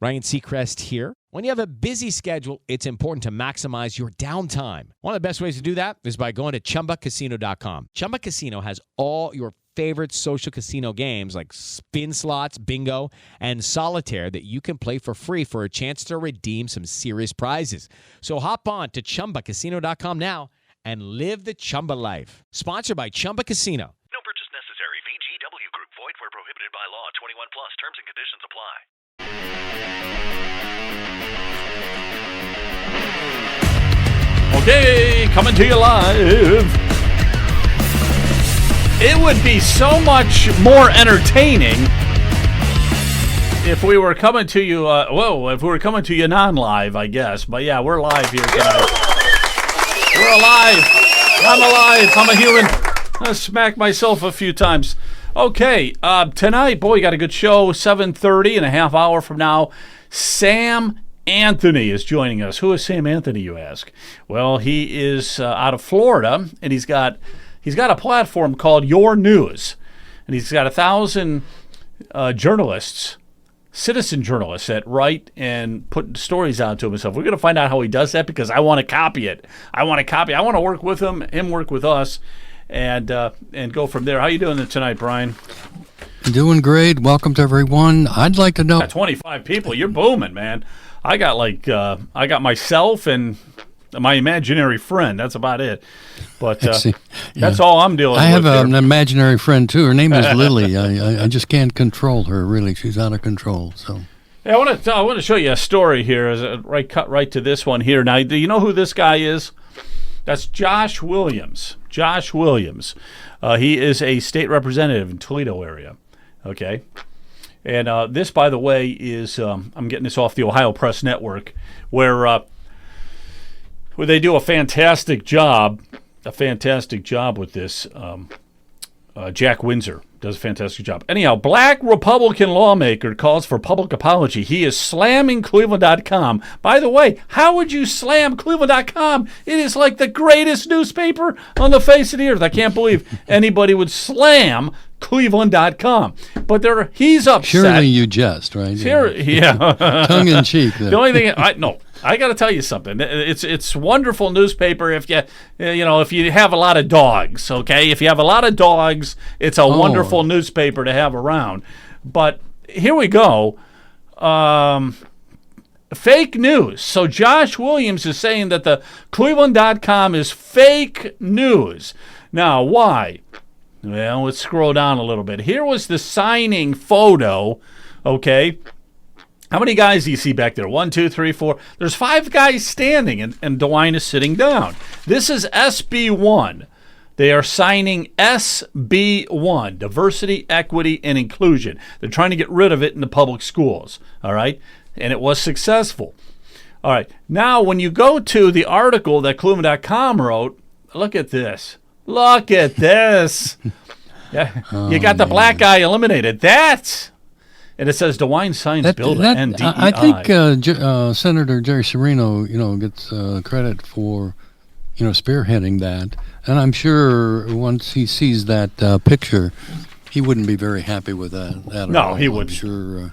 Ryan Seacrest here. When you have a busy schedule, it's important to maximize your downtime. One of the best ways to do that is by going to ChumbaCasino.com. Chumba Casino has all your favorite social casino games like spin slots, bingo, and solitaire that you can play for free for a chance to redeem some serious prizes. So hop on to ChumbaCasino.com now and live the Chumba life. Sponsored by Chumba Casino. No purchase necessary. VGW Group. Void where prohibited by law. 21 plus. Terms and conditions apply. Okay, coming to you live. It would be so much more entertaining if we were coming to you, if we were coming to you non-live, I guess. But yeah, we're live here tonight. We're alive. I'm alive. I'm a human. I smacked myself a few times. Okay, tonight, boy, got a good show. 7:30 and a half hour from now. Sam Anthony is joining us. Who is Sam Anthony, you ask? Well, he is out of Florida, and he's got a platform called Your News, and he's got 1,000 journalists, citizen journalists that write and put stories out to himself. We're going to find out how he does that because I want to copy it. I want to work with him work with us, and go from there. How you doing tonight, Brian? Doing great. Welcome to everyone. I'd like to know. 25 people. You're booming, man. I got myself and my imaginary friend. That's about it. But that's all I'm dealing with. I have an imaginary friend too. Her name is Lily. I just can't control her. Really, she's out of control. So. Yeah, I want to show you a story here. Cut right to this one here. Now, do you know who this guy is? That's Josh Williams. Josh Williams. He is a state representative in Toledo area. Okay. And this, by the way, is I'm getting this off the Ohio Press Network, where they do a fantastic job with this. Jack Windsor does a fantastic job. Anyhow, black Republican lawmaker calls for public apology. He is slamming Cleveland.com. By the way, how would you slam Cleveland.com? It is like the greatest newspaper on the face of the earth. I can't believe anybody would slam Cleveland.com. But he's upset. Surely you jest, right? Yeah. Tongue in cheek. The only thing I got to tell you something. It's wonderful newspaper if you have a lot of dogs, okay? If you have a lot of dogs, it's a wonderful newspaper to have around. But here we go. Fake news. So Josh Williams is saying that the Cleveland.com is fake news. Now, why? Well, let's scroll down a little bit. Here was the signing photo, okay? How many guys do you see back there? 1, 2, 3, 4. There's 5 guys standing, and DeWine is sitting down. This is SB1. They are signing SB1, Diversity, Equity, and Inclusion. They're trying to get rid of it in the public schools, all right? And it was successful. All right. Now, when you go to the article that Cleveland.com wrote, look at this. Look at this. Yeah, you got the black guy eliminated. And it says DeWine signs bill to end DEI. I think Senator Jerry Serino, gets credit for, spearheading that. And I'm sure once he sees that picture, he wouldn't be very happy with that at all. No, he wouldn't. I'm sure.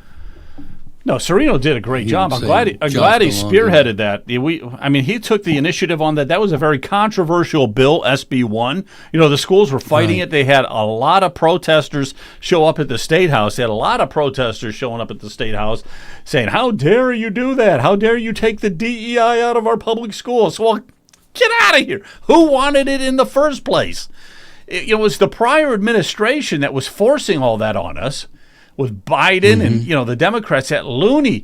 No, Serino did a great job. I'm glad he spearheaded that. He took the initiative on that. That was a very controversial bill, SB1. The schools were fighting it. They had a lot of protesters show up at the State House. They had a lot of protesters showing up at the State House saying, how dare you do that? How dare you take the DEI out of our public schools? Well, get out of here. Who wanted it in the first place? It was the prior administration that was forcing all that on us. With Biden and, the Democrats, that loony.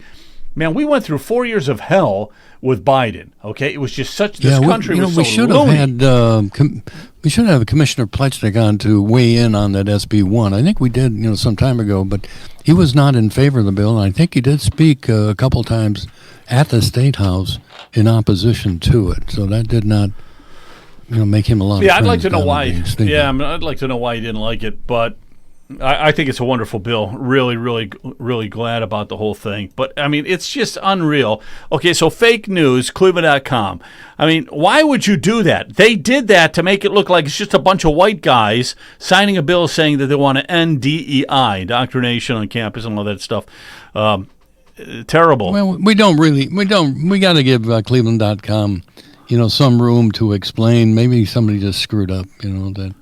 Man, we went through 4 years of hell with Biden, okay? It was just this country was so we should loony. We should have Commissioner Pletchnik to weigh in on that SB1. I think we did, some time ago, but he was not in favor of the bill. And I think he did speak a couple times at the State House in opposition to it. So that did not, make him a lot of I'd like to know why. I'd like to know why he didn't like it, but I think it's a wonderful bill. Really, really, really glad about the whole thing. But, it's just unreal. Okay, so fake news, Cleveland.com. Why would you do that? They did that to make it look like it's just a bunch of white guys signing a bill saying that they want to end DEI, indoctrination on campus and all that stuff. terrible. Well, we got to give Cleveland.com, some room to explain. Maybe somebody just screwed up, that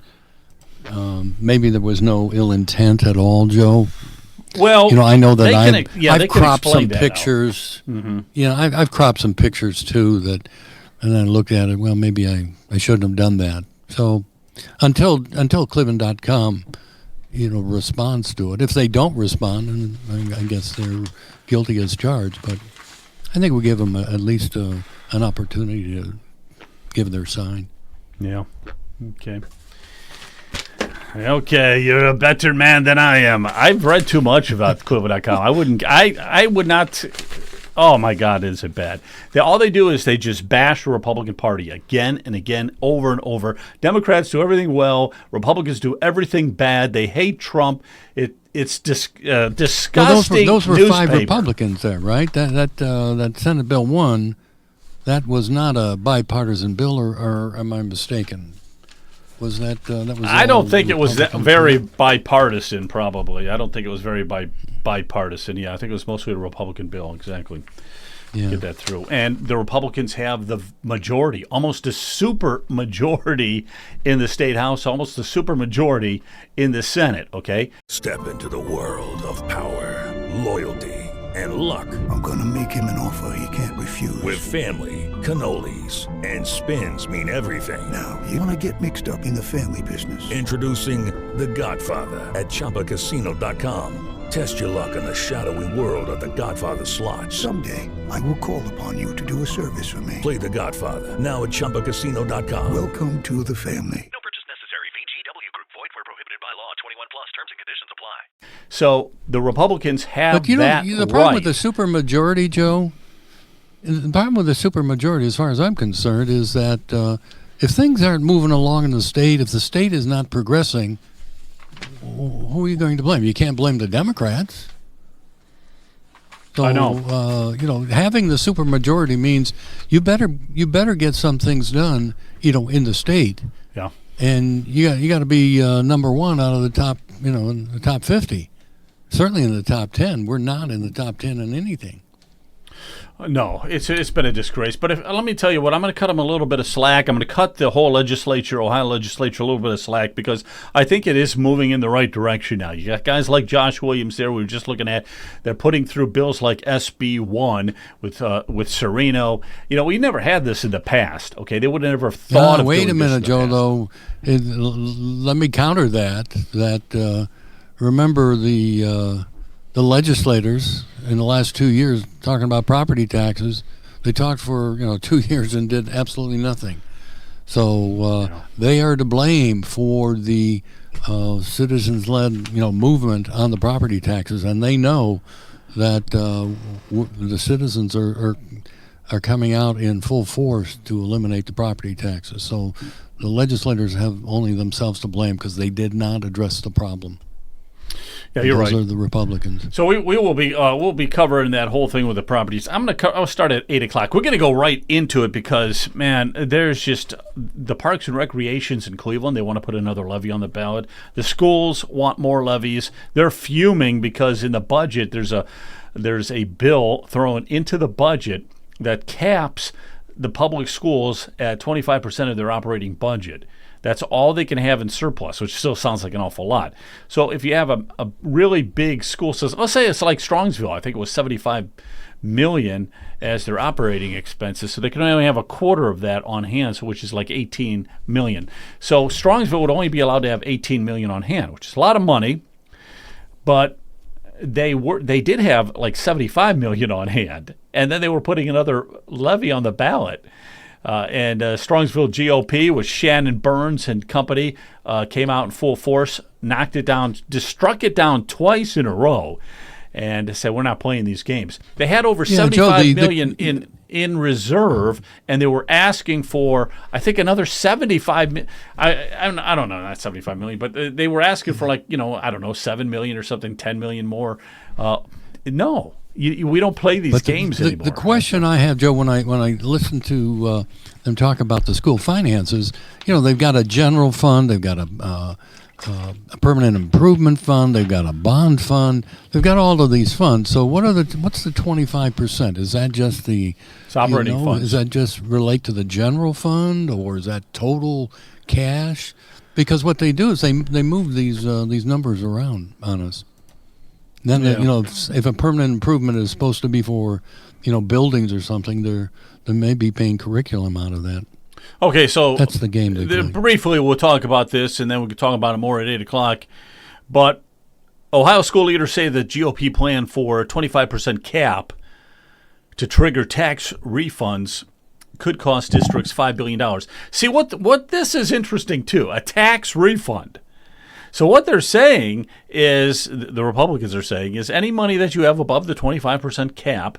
maybe there was no ill intent at all, Joe. Well, I know that I've cropped some pictures. I've cropped some pictures too and I looked at it. Well, maybe I shouldn't have done that. So until Cleveland.com, responds to it. If they don't respond, then I guess they're guilty as charged. But I think we give them at least an opportunity to give their sign. Yeah. Okay. Okay, you're a better man than I am. I've read too much about Cleveland.com. I would not. Oh my God, is it bad? All they do is they just bash the Republican Party again and again, over and over. Democrats do everything well. Republicans do everything bad. They hate Trump. It's disgusting. Well, those were newspaper. 5 Republicans there, right? That Senate Bill 1, that was not a bipartisan bill, or am I mistaken? Was that was? I don't think it was very bipartisan. Probably, I don't think it was very bipartisan. Yeah, I think it was mostly a Republican bill. Exactly. Yeah. Get that through, and the Republicans have the majority, almost a super majority in the state house, almost a super majority in the Senate. Okay. Step into the world of power, loyalty, and luck. I'm gonna make him an offer he can't refuse. With family, cannolis, and spins mean everything. Now, you wanna get mixed up in the family business. Introducing The Godfather at ChumbaCasino.com. Test your luck in the shadowy world of The Godfather slot. Someday, I will call upon you to do a service for me. Play The Godfather now at ChumbaCasino.com. Welcome to the family. No purchase necessary. VGW Group. Void where prohibited by law. 21 plus. Terms and conditions apply. So the Republicans have but the problem with the supermajority, Joe. The problem with the supermajority, as far as I'm concerned, is that if things aren't moving along in the state, if the state is not progressing, who are you going to blame? You can't blame the Democrats. So, I know. Having the supermajority means you better get some things done, in the state. Yeah. And you got to be number one out of the top, in the top 50. Certainly in the top 10. We're not in the top 10 in anything. No, it's been a disgrace. But let me tell you what, I'm going to cut them a little bit of slack. I'm going to cut the whole Ohio legislature, a little bit of slack because I think it is moving in the right direction now. You got guys like Josh Williams there. We were just looking at. They're putting through bills like SB 1 with Serino. We never had this in the past. Okay, they would have never thought of wait doing a minute, this Joe. Though, let me counter that. Remember the legislators in the last 2 years talking about property taxes. They talked for 2 years and did absolutely nothing. So they are to blame for the citizens-led movement on the property taxes, and they know that the citizens are coming out in full force to eliminate the property taxes. So the legislators have only themselves to blame because they did not address the problem. Yeah, you're right. Those are the Republicans. So we will be we'll be covering that whole thing with the properties. I'll start at 8:00. We're gonna go right into it because man, there's just the Parks and Recreations in Cleveland. They want to put another levy on the ballot. The schools want more levies. They're fuming because in the budget there's a bill thrown into the budget that caps the public schools at 25% of their operating budget. That's all they can have in surplus, which still sounds like an awful lot. So if you have a really big school system, let's say it's like Strongsville. I think it was $75 million as their operating expenses. So they can only have a quarter of that on hand, which is like $18 million. So Strongsville would only be allowed to have $18 million on hand, which is a lot of money. But they did have like $75 million on hand, and then they were putting another levy on the ballot. And Strongsville GOP with Shannon Burns and company came out in full force, knocked it down, just struck it down twice in a row, and said we're not playing these games. They had over $75 million in reserve, and they were asking for I think another $75 million. I don't know, not $75 million, but they were asking for like $7 million or something, $10 million more. No. We don't play these games anymore. The question I have, Joe, when I listen to them talk about the school finances, they've got a general fund, they've got a a permanent improvement fund. They've got a bond fund. They've got all of these funds. So what's the 25%? Is that just the It's operating funds. Does that just relate to the general fund, or is that total cash? Because what they do is they move these numbers around on us. Then if a permanent improvement is supposed to be for buildings or something, they may be paying curriculum out of that. Okay, so that's the game they play. Briefly, we'll talk about this, and then we can talk about it more at 8 o'clock. But Ohio school leaders say the GOP plan for a 25% cap to trigger tax refunds could cost districts $5 billion. See, what this is interesting, too, a tax refund. So what they're saying is, the Republicans are saying, is any money that you have above the 25% cap,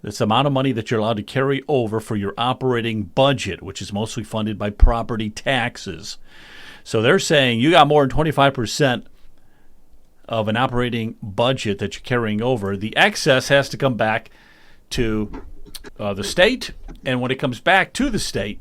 that's the amount of money that you're allowed to carry over for your operating budget, which is mostly funded by property taxes. So they're saying you got more than 25% of an operating budget that you're carrying over. The excess has to come back to the state, and when it comes back to the state,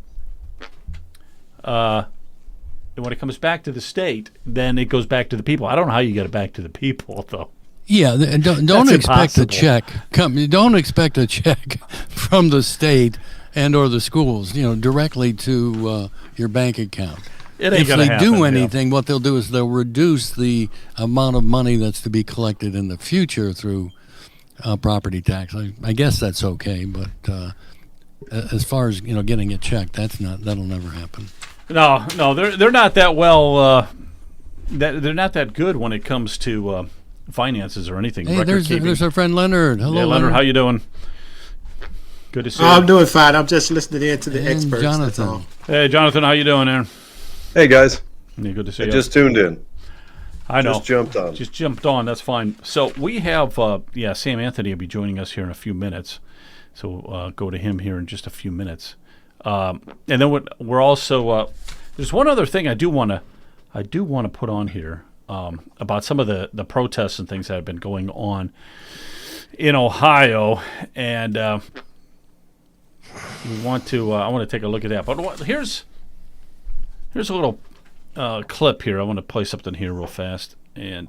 then it goes back to the people. I don't know how you get it back to the people, though. Yeah, don't expect impossible. a check. Don't expect a check from the state and or the schools, directly to your bank account. It ain't if gonna they happen, do anything, what they'll do is they'll reduce the amount of money that's to be collected in the future through property tax. I guess that's okay, but as far as getting it checked, that'll never happen. No, they're not that well. They're not that good when it comes to finances or anything. Hey, there's our friend Leonard. Hello, yeah, Leonard. How you doing? Good to see you. I'm doing fine. I'm just listening in to the And experts. That's Jonathan. all. Hey, Jonathan, how you doing, Aaron? Hey guys, Yeah, good to see I you. just tuned in. I know. Just jumped on. Just jumped on. That's fine. So we have, Sam Anthony will be joining us here in a few minutes. So go to him here in just a few minutes. And then we're also there's one other thing I do want to put on here about some of the protests and things that have been going on in Ohio, and I want to take a look at that. But here's a little clip here. I want to play something here real fast, and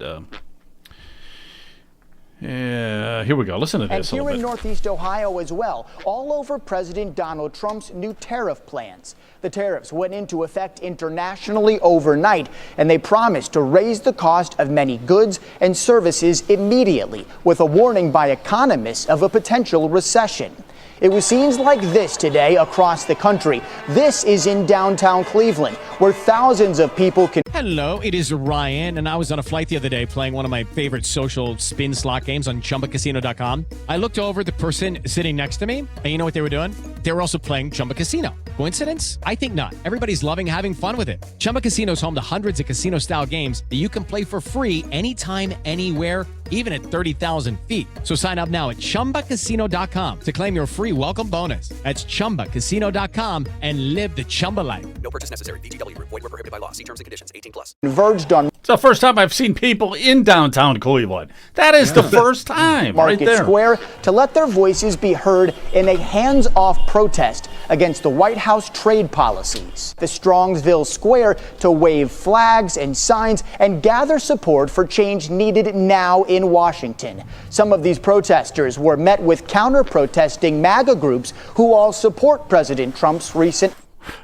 here we go. Listen to this. And here in Northeast Ohio as well, all over President Donald Trump's new tariff plans. The tariffs went into effect internationally overnight, and they promised to raise the cost of many goods and services immediately, with a warning by economists of a potential recession. It was scenes like this today across the country. This is in downtown Cleveland, where thousands of people can... Hello, it is Ryan, and I was on a flight the other day playing one of my favorite social spin slot games on ChumbaCasino.com. I looked over at the person sitting next to me, and you know what they were doing? They were also playing Chumba Casino. Coincidence? I think not. Everybody's loving having fun with it. Chumba Casino is home to hundreds of casino-style games that you can play for free anytime, anywhere, even at 30,000 feet. So sign up now at ChumbaCasino.com to claim your free welcome bonus. That's ChumbaCasino.com and live the Chumba life. No purchase necessary. VGW Group. Void where prohibited by law. See terms and conditions. 18+. Converged on It's the first time I've seen people in downtown Cleveland. That is the first time, right Market there. Square to let their voices be heard in a hands-off protest against the White House trade policies. The Strongsville Square to wave flags and signs and gather support for change needed now in Washington. Some of these protesters were met with counter-protesting MAGA groups who all support President Trump's recent...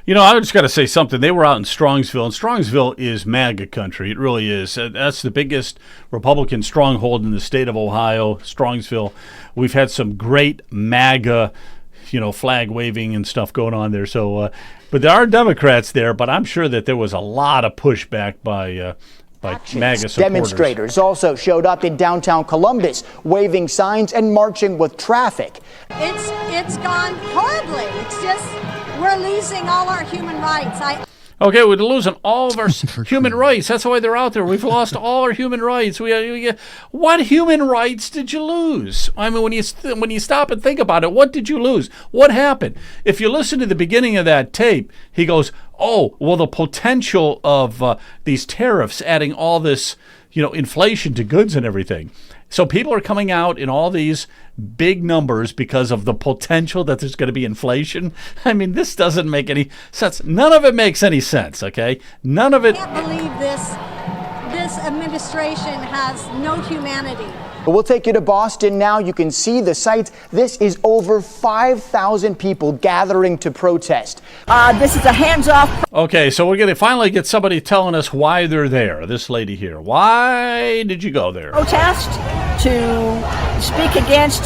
You know, I just got to say something. They were out in Strongsville, and Strongsville is MAGA country. It really is. That's the biggest Republican stronghold in the state of Ohio, Strongsville. We've had some great MAGA, flag waving and stuff going on there. So, but there are Democrats there, but I'm sure that there was a lot of pushback by MAGA supporters. Demonstrators also showed up in downtown Columbus, waving signs and marching with traffic. It's gone horribly. It's just, we're losing all our human rights. Okay, we're losing all of our human rights. That's why they're out there. We've lost all our human rights. What human rights did you lose? I mean, when you stop and think about it, what did you lose? What happened? If you listen to the beginning of that tape, he goes, "Oh, well, the potential of these tariffs adding all this, inflation to goods and everything." So people are coming out in all these big numbers because of the potential that there's going to be inflation. I mean, this doesn't make any sense. None of it makes any sense, okay? None of it. I can't believe this. this administration has no humanity. But we'll take you to Boston now. You can see the sights. This is over 5,000 people gathering to protest. This is a hands-off. Okay, so we're going to finally get somebody telling us why they're there. This lady here. Why did you go there? Protest to speak against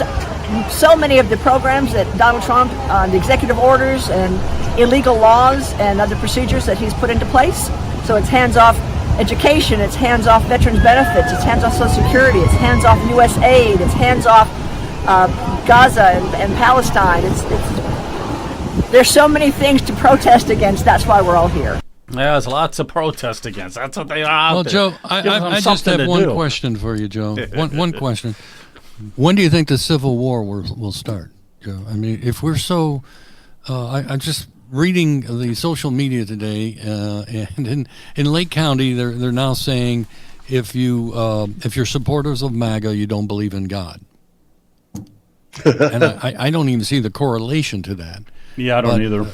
so many of the programs that Donald Trump, the executive orders and illegal laws and other procedures that he's put into place. So it's hands-off education, it's hands-off veterans benefits, it's hands-off Social Security, it's hands-off U.S. aid, it's hands-off Gaza and Palestine. There's so many things to protest against. That's why we're all here. Yeah, there's lots of protest against. That's what they are out Well, there. Joe, I just have one question for you, Joe. One question. When do you think the Civil War will start, Joe? I mean, if we're so... I'm just reading the social media today, and in Lake County, they're now saying if you're supporters of MAGA, you don't believe in God. And I don't even see the correlation to that. Yeah, I don't either.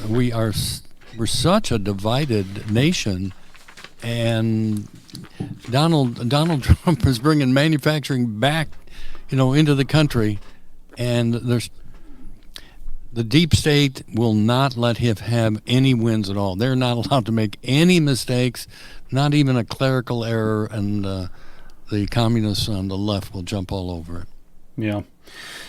We're such a divided nation, and Donald Trump is bringing manufacturing back, into the country, and the deep state will not let him have any wins at all. They're not allowed to make any mistakes, not even a clerical error, and the communists on the left will jump all over it. Yeah.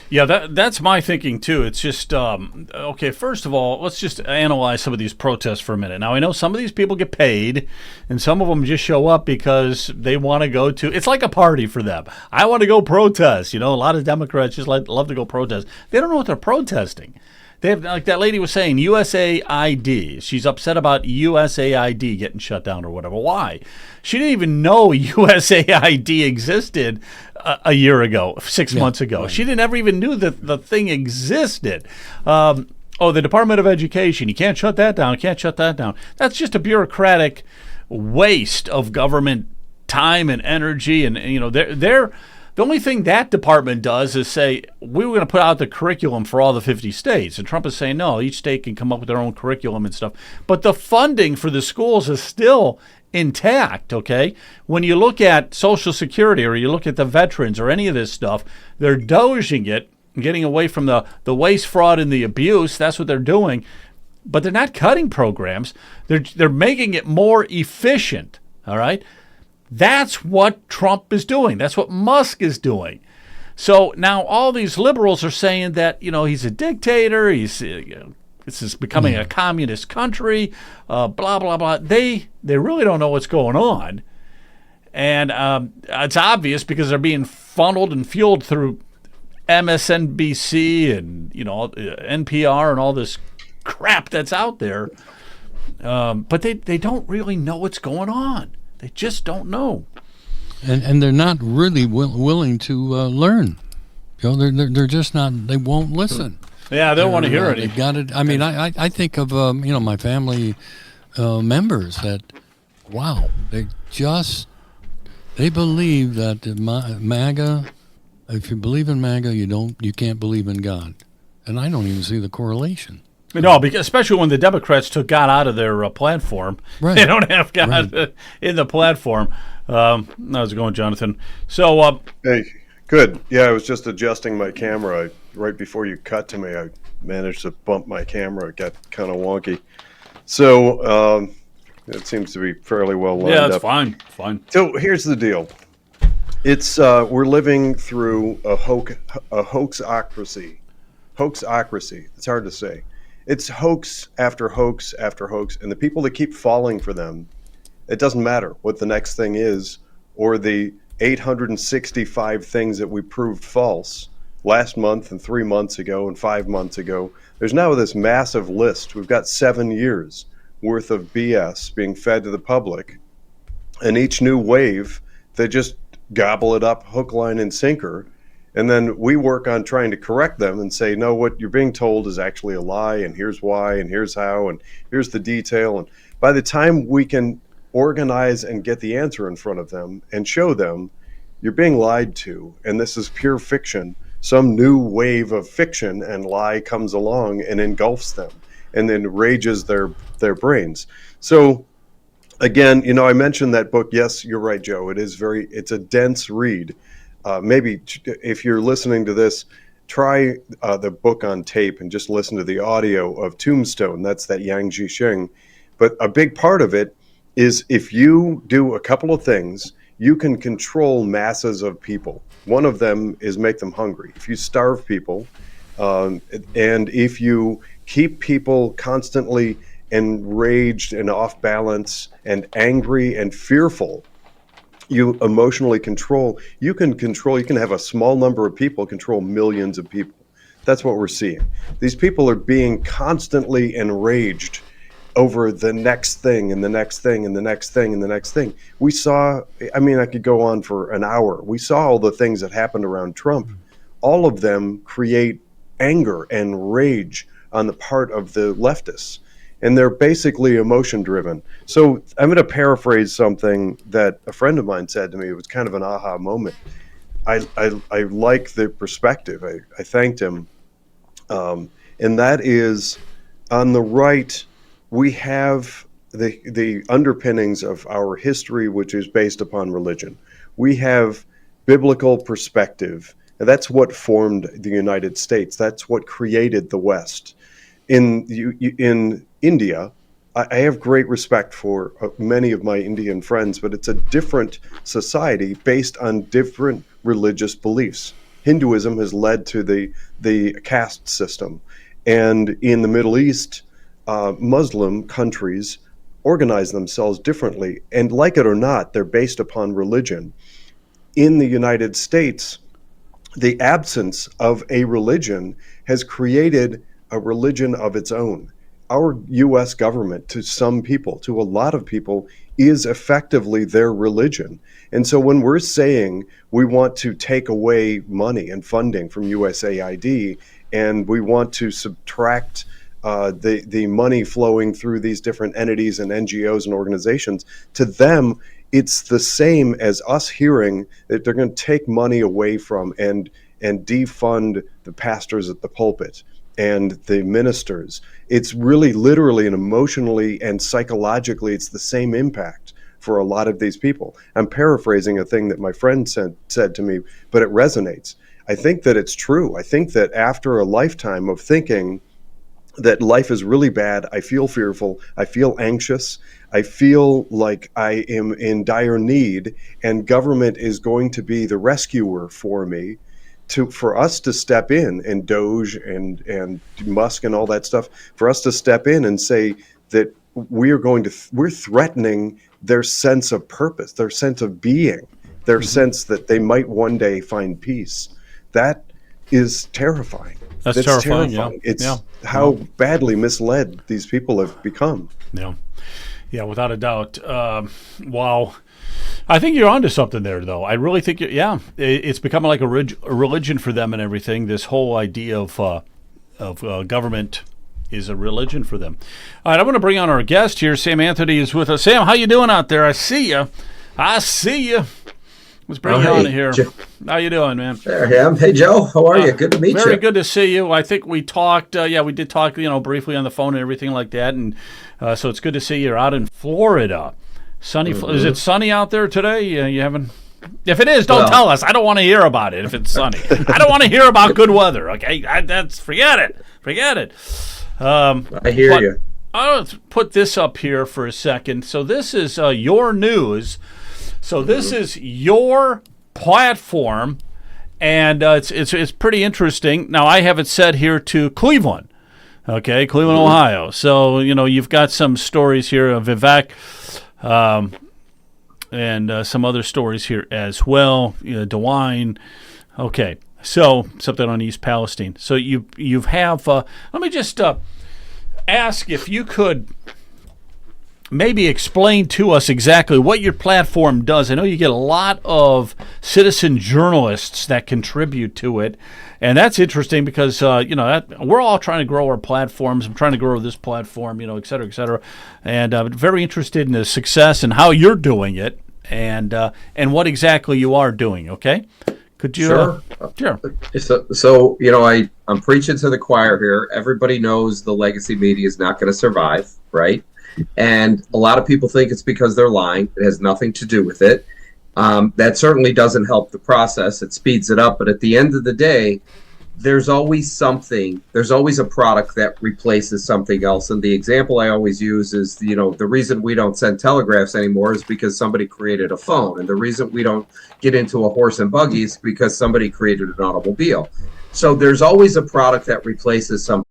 Yeah, that's my thinking, too. It's just, okay, first of all, let's just analyze some of these protests for a minute. Now, I know some of these people get paid, and some of them just show up because they want to go to – it's like a party for them. I want to go protest. A lot of Democrats just love to go protest. They don't know what they're protesting. They have, like that lady was saying, USAID. She's upset about USAID getting shut down or whatever. Why? She didn't even know USAID existed a year ago, 6 months ago. Right. She didn't ever even knew that the thing existed. The Department of Education. You can't shut that down. Can't shut that down. That's just a bureaucratic waste of government time and energy. And they're the only thing that department does is say, we were going to put out the curriculum for all the 50 states. And Trump is saying, no, each state can come up with their own curriculum and stuff. But the funding for the schools is still intact, okay? When you look at Social Security or you look at the veterans or any of this stuff, they're doging it, getting away from the waste, fraud, and the abuse. That's what they're doing. But they're not cutting programs. They're making it more efficient, all right? That's what Trump is doing. That's what Musk is doing. So now all these liberals are saying that, he's a dictator. This is becoming a communist country, blah, blah, blah. They really don't know what's going on. And it's obvious because they're being funneled and fueled through MSNBC and, NPR and all this crap that's out there. But they don't really know what's going on. They just don't know, and they're not really willing to learn. They're just not. They won't listen. Yeah, they don't want to hear it. They've got it. I mean, I think of my family members that, wow, they believe that the MAGA. If you believe in MAGA, you can't believe in God, and I don't even see the correlation. No, because especially when the Democrats took God out of their platform. Right. They don't have God in the platform. How's it going, Jonathan? So, hey, good. Yeah, I was just adjusting my camera. Right before you cut to me, I managed to bump my camera. It got kind of wonky. So, it seems to be fairly well lined up. Yeah, it's fine. Fine. So, here's the deal. It's we're living through a hoaxocracy. Hoaxocracy. It's hard to say. It's hoax after hoax after hoax, and the people that keep falling for them, it doesn't matter what the next thing is or the 865 things that we proved false last month and 3 months ago and 5 months ago. There's now this massive list. We've got 7 years worth of BS being fed to the public, and each new wave, they just gobble it up hook, line, and sinker. And then we work on trying to correct them and say, no, what you're being told is actually a lie, and here's why, and here's how, and here's the detail. And by the time we can organize and get the answer in front of them and show them, you're being lied to, and this is pure fiction, some new wave of fiction and lie comes along and engulfs them and then rages their brains. So again, I mentioned that book. Yes, you're right, Joe. It's a dense read. Maybe if you're listening to this, try the book on tape and just listen to the audio of Tombstone. That's that Yang Jisheng. But a big part of it is if you do a couple of things, you can control masses of people. One of them is make them hungry. If you starve people, and if you keep people constantly enraged and off balance and angry and fearful, you emotionally control. You can have a small number of people control millions of people. That's what we're seeing. These people are being constantly enraged over the next thing and the next thing and the next thing and the next thing. We saw, I could go on for an hour. We saw all the things that happened around Trump. All of them create anger and rage on the part of the leftists. And they're basically emotion driven. So I'm going to paraphrase something that a friend of mine said to me. It was kind of an aha moment. I like the perspective. I thanked him. And that is, on the right, we have the underpinnings of our history, which is based upon religion. We have biblical perspective. And that's what formed the United States. That's what created the West. In India, I have great respect for many of my Indian friends, but it's a different society based on different religious beliefs. Hinduism has led to the caste system. And in the Middle East, Muslim countries organize themselves differently. And like it or not, they're based upon religion. In the United States, the absence of a religion has created a religion of its own. Our U.S. government, to some people, to a lot of people, is effectively their religion. And so when we're saying we want to take away money and funding from USAID, and we want to subtract the money flowing through these different entities and NGOs and organizations, to them, it's the same as us hearing that they're going to take money away from and defund the pastors at the pulpit and the ministers. It's really literally and emotionally and psychologically, it's the same impact for a lot of these people. I'm paraphrasing a thing that my friend said to me, but it resonates. I think that it's true. I think that after a lifetime of thinking that life is really bad, I feel fearful, I feel anxious, I feel like I am in dire need, and government is going to be the rescuer for me, for us to step in, and Doge and Musk and all that stuff, for us to step in and say that we're threatening their sense of purpose, their sense of being, their sense that they might one day find peace. That is terrifying. That's terrifying. Yeah. It's how badly misled these people have become. Yeah, without a doubt. Wow. I think you're onto something there, though. I really think, it's becoming like a religion for them and everything. This whole idea of government is a religion for them. All right, I'm going to bring on our guest here. Sam Anthony is with us. Sam, how you doing out there? I see you. Let's bring you on here. How you doing, man? There I am. Hey, Joe. How are you? Good to meet you. Very good to see you. I think we talked, we did talk, briefly on the phone and everything like that. And so it's good to see you're out in Florida. Sunny. Is it sunny out there today? You haven't? If it is, don't tell us. I don't want to hear about it if it's sunny. I don't want to hear about good weather, okay? Forget it. I hear you. I'll put this up here for a second. So this is your news. So this is your platform, and it's pretty interesting. Now, I have it set here to Cleveland, Cleveland, Ohio. So, you've got some stories here of Vivek and some other stories here as well, DeWine. Okay, so something on East Palestine. So you have, let me just ask if you could maybe explain to us exactly what your platform does. I know you get a lot of citizen journalists that contribute to it, and that's interesting because we're all trying to grow our platforms. I'm trying to grow this platform, et cetera, and I'm very interested in the success and how you're doing it, and what exactly you are doing. Okay, could you? Sure. So I'm preaching to the choir here. Everybody knows the legacy media is not going to survive, right? And a lot of people think it's because they're lying. It has nothing to do with it. That certainly doesn't help the process. It speeds it up. But at the end of the day, there's always something. There's always a product that replaces something else. And the example I always use is, the reason we don't send telegraphs anymore is because somebody created a phone. And the reason we don't get into a horse and buggy is because somebody created an automobile. So there's always a product that replaces something.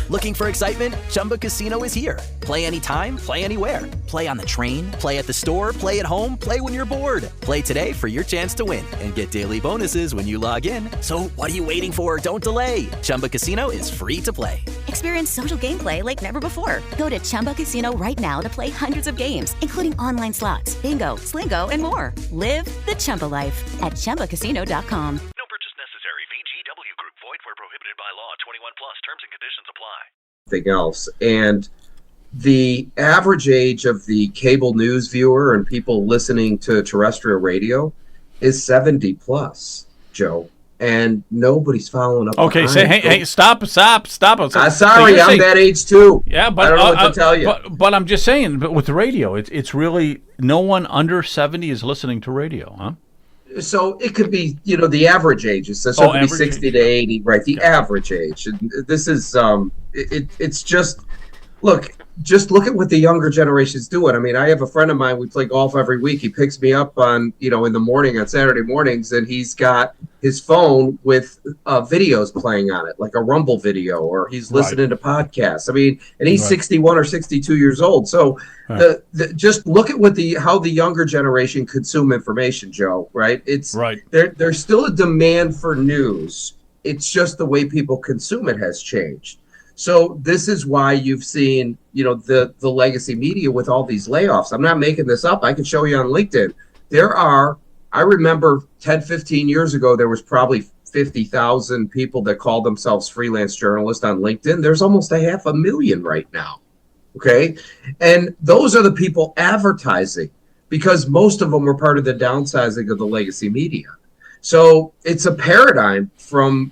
Looking for excitement? Chumba Casino is here. Play anytime, play anywhere. Play on the train, play at the store, play at home, play when you're bored. Play today for your chance to win and get daily bonuses when you log in. So what are you waiting for? Don't delay. Chumba Casino is free to play. Experience social gameplay like never before. Go to Chumba Casino right now to play hundreds of games, including online slots, bingo, Slingo, and more. Live the Chumba life at ChumbaCasino.com. No purchase necessary. VGW Group. Void where prohibited by law. 21 plus. Terms and conditions apply. Else. And the average age of the cable news viewer and people listening to terrestrial radio is 70 plus, Joe. And nobody's following up. Okay, hey, stop. Sorry, So I'm that age too. Yeah, but I don't know what to tell you. But I'm just saying, but with the radio, it's really no one under 70 is listening to radio, huh? So it could be, the average age. So it could be 60 age. to 80, right? The average age. And this is, it's just, just look at what the younger generation's doing. I mean, I have a friend of mine, we play golf every week. He picks me up on, in the morning on Saturday mornings, and he's got his phone with videos playing on it, like a Rumble video, or he's listening to podcasts. I mean, and he's 61 or 62 years old. So just look at how the younger generation consume information, Joe, right? It's there's still a demand for news. It's just the way people consume it has changed. So this is why you've seen, the legacy media with all these layoffs. I'm not making this up. I can show you on LinkedIn. I remember 10, 15 years ago, there was probably 50,000 people that called themselves freelance journalists on LinkedIn. There's almost 500,000 right now. Okay. And those are the people advertising, because most of them were part of the downsizing of the legacy media. So it's a paradigm from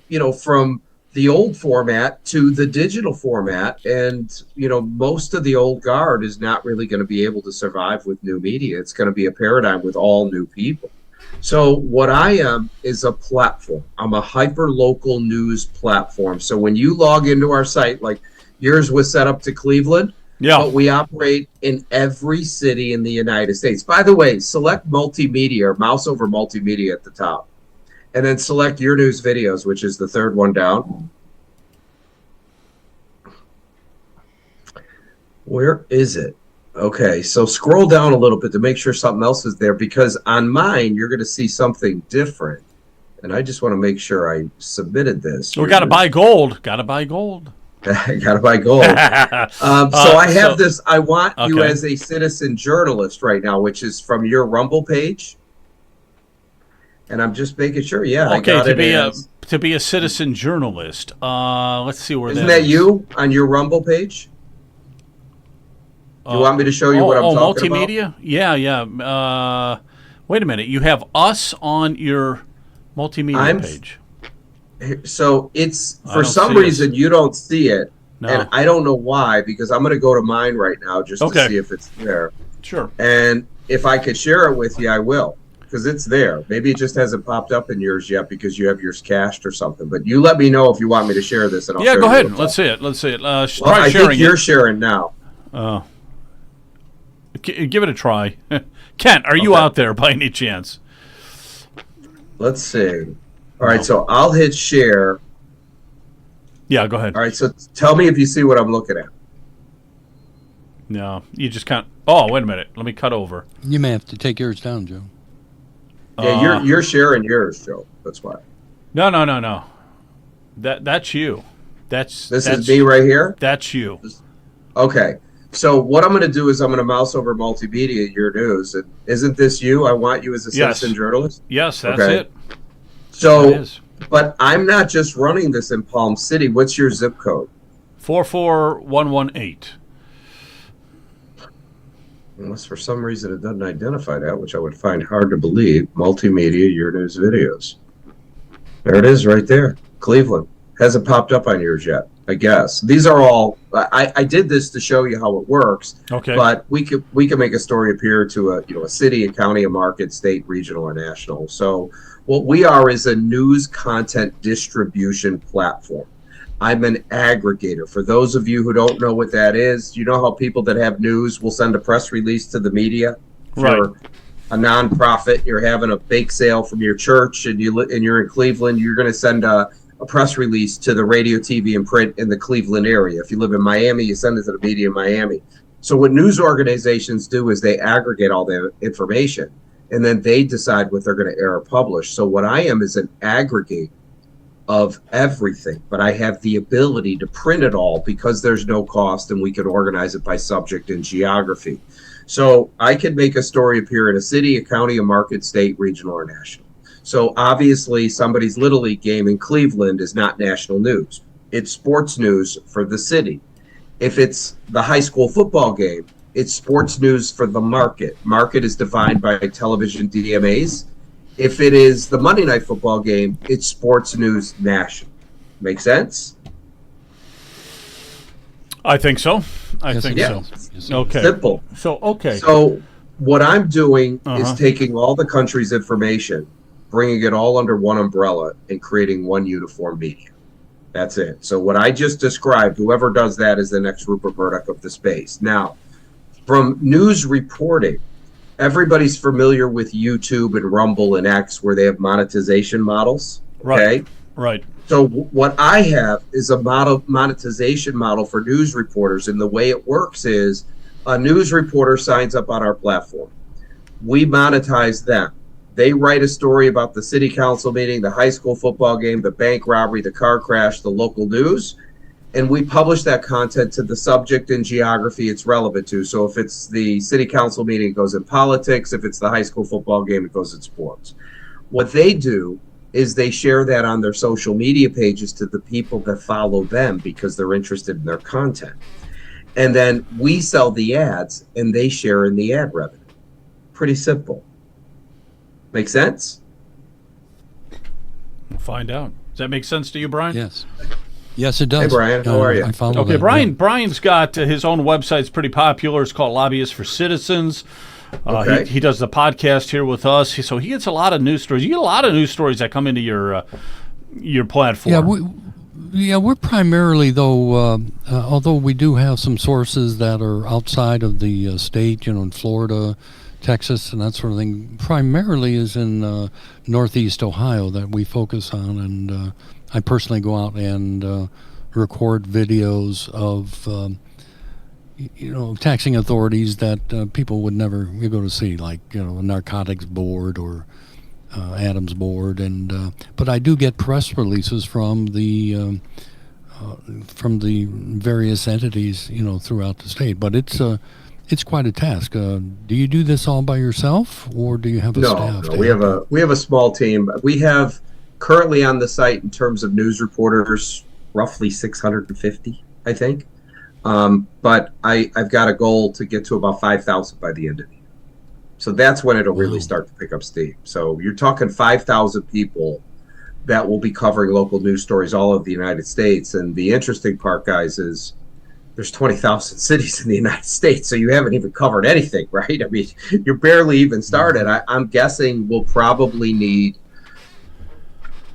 the old format to the digital format. And, most of the old guard is not really going to be able to survive with new media. It's going to be a paradigm with all new people. So what I am is a platform. I'm a hyper-local news platform. So when you log into our site, like yours was set up to Cleveland, but we operate in every city in the United States. By the way, select multimedia or mouse over multimedia at the top. And then select your news videos, which is the third one down. Where is it? Okay, so scroll down a little bit to make sure something else is there, because on mine, you're going to see something different. And I just want to make sure I submitted this. We got to buy gold. Got to buy gold. Got to buy gold. So I have this. I want you as a citizen journalist right now, which is from your Rumble page. And I'm just making sure. Yeah. Okay. To be a citizen journalist. Let's see where isn't that you on your Rumble page? Do you want me to show you what I'm talking multimedia? about? Yeah. Wait a minute. You have us on your multimedia page. So it's for some reason you don't see it, and I don't know why. Because I'm going to go to mine right now just to see if it's there. Sure. And if I could share it with you, I will. Because it's there. Maybe it just hasn't popped up in yours yet because you have yours cached or something. But you let me know if you want me to share this. And I'll go ahead. Let's see it. Try I sharing think you're sharing now. Give it a try. Kent, are you out there by any chance? Let's see. All right, so I'll hit share. Yeah, go ahead. All right, so tell me if you see what I'm looking at. No, you just can't. Oh, wait a minute. Let me cut over. You may have to take yours down, Joe. Yeah, you're sharing yours, Joe. That's why. No. That's you. That's is me right here? That's you. Okay. So what I'm going to do is I'm going to mouse over multimedia, your news. And isn't this you? I want you as a citizen journalist? Yes, that's it. So, but I'm not just running this in Palm City. What's your zip code? 44118. Unless for some reason it doesn't identify that, which I would find hard to believe. Multimedia, your news videos. There it is right there. Cleveland. Hasn't popped up on yours yet, I guess. These are all. I did this to show you how it works. Okay. But we could make a story appear to a city, a county, a market, state, regional, or national. So what we are is a news content distribution platform. I'm an aggregator. For those of you who don't know what that is, you know how people that have news will send a press release to the media. Right. For a nonprofit, you're having a bake sale from your church, and you're in Cleveland. You're going to send a press release to the radio, TV, and print in the Cleveland area. If you live in Miami, you send it to the media in Miami. So what news organizations do is they aggregate all the information, and then they decide what they're going to air or publish. So what I am is an aggregate of everything, but I have the ability to print it all because there's no cost, and we can organize it by subject and geography. So I could make a story appear in a city, a county, a market, state, regional, or national. So obviously somebody's Little League game in Cleveland is not national news. It's sports news for the city. If it's the high school football game, it's sports news for the market. Market is defined by television DMAs. If it is the Monday Night Football game, it's sports news national. Make sense? I think so. I Yes, think yeah. so. Okay. Simple. So, okay. So what I'm doing Uh-huh. is taking all the country's information, bringing it all under one umbrella, and creating one uniform media. That's it. So what I just described, whoever does that is the next Rupert Murdoch of the space. Now, from news reporting, everybody's familiar with YouTube and Rumble and X, where they have monetization models. Okay? Right. So what I have is a monetization model for news reporters, and the way it works is a news reporter signs up on our platform. We monetize them. They write a story about the city council meeting, the high school football game, the bank robbery, the car crash, the local news, and we publish that content to the subject and geography it's relevant to. So if it's the city council meeting, it goes in politics. If it's the high school football game, it goes in sports. What they do is they share that on their social media pages to the people that follow them because they're interested in their content. And then we sell the ads and they share in the ad revenue. Pretty simple. Make sense? We'll find out. Does that make sense to you, Brian? Yes. Yes, it does. Hey, Brian, how are you? I follow Okay, that, Brian. yeah. Brian's got his own website. It's pretty popular. It's called Lobbyists for Citizens. Okay. He does the podcast here with us, so he gets a lot of news stories. You get a lot of news stories that come into your platform. We're primarily, though, although we do have some sources that are outside of the state, in Florida, Texas, and that sort of thing, primarily is in Northeast Ohio that we focus on. And I personally go out and record videos of, taxing authorities that people would never go to see, like, a narcotics board or Adams board, and but I do get press releases from the various entities, throughout the state. But it's quite a task. Do you do this all by yourself, or do you have a staff? No, we have a small team. We have currently on the site, in terms of news reporters, roughly 650, I think. But I've got a goal to get to about 5,000 by the end of the year. So that's when it'll really start to pick up steam. So you're talking 5,000 people that will be covering local news stories all over the United States. And the interesting part, guys, is there's 20,000 cities in the United States, so you haven't even covered anything, right? I mean, you're barely even started. I'm guessing we'll probably need,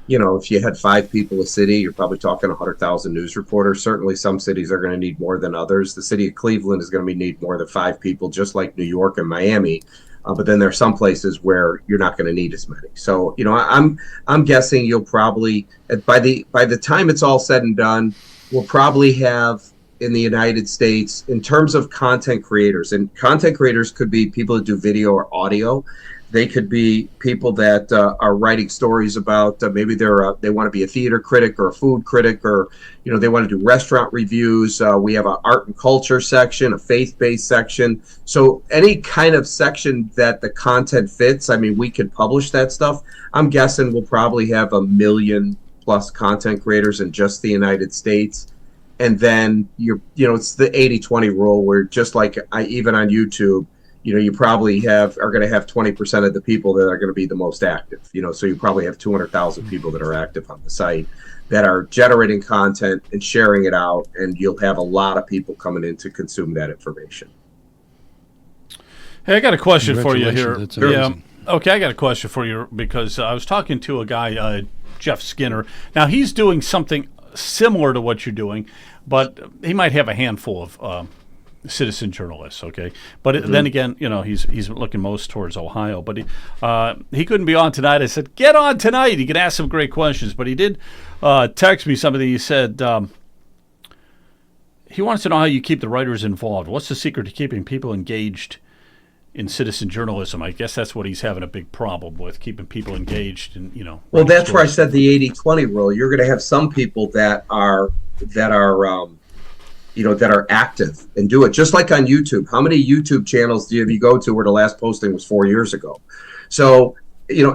if you had 5 people a city, you're probably talking 100,000 news reporters. Certainly some cities are going to need more than others. The city of Cleveland is going to need more than 5 people, just like New York and Miami. But then there are some places where you're not going to need as many. So, I'm guessing you'll probably, by the time it's all said and done, we'll probably have in the United States, in terms of content creators, and content creators could be people that do video or audio. They could be people that are writing stories about maybe they want to be a theater critic or a food critic, or they want to do restaurant reviews. We have an art and culture section, a faith-based section. So any kind of section that the content fits, we could publish that stuff. I'm guessing we'll probably have 1 million plus content creators in just the United States. And then it's the 80-20 rule, where just like even on YouTube, you probably are going to have 20% of the people that are going to be the most active. So you probably have 200,000 people that are active on the site. that are generating content and sharing it out, and you'll have a lot of people coming in to consume that information. Hey, I got a question for you here. That's amazing. Okay, I got a question for you because I was talking to a guy, Jeff Skinner. Now, he's doing something similar to what you're doing, but he might have a handful of citizen journalists, okay? But then again, he's looking most towards Ohio. But he couldn't be on tonight. I said, get on tonight. He can ask some great questions. But he did text me something. He said he wants to know how you keep the writers involved. What's the secret to keeping people engaged in citizen journalism? I guess that's what he's having a big problem with, keeping people engaged. And well, that's where I said the 80-20 rule. You're going to have some people that are active and do it, just like on YouTube. How many YouTube channels do you go to where the last posting was 4 years ago? So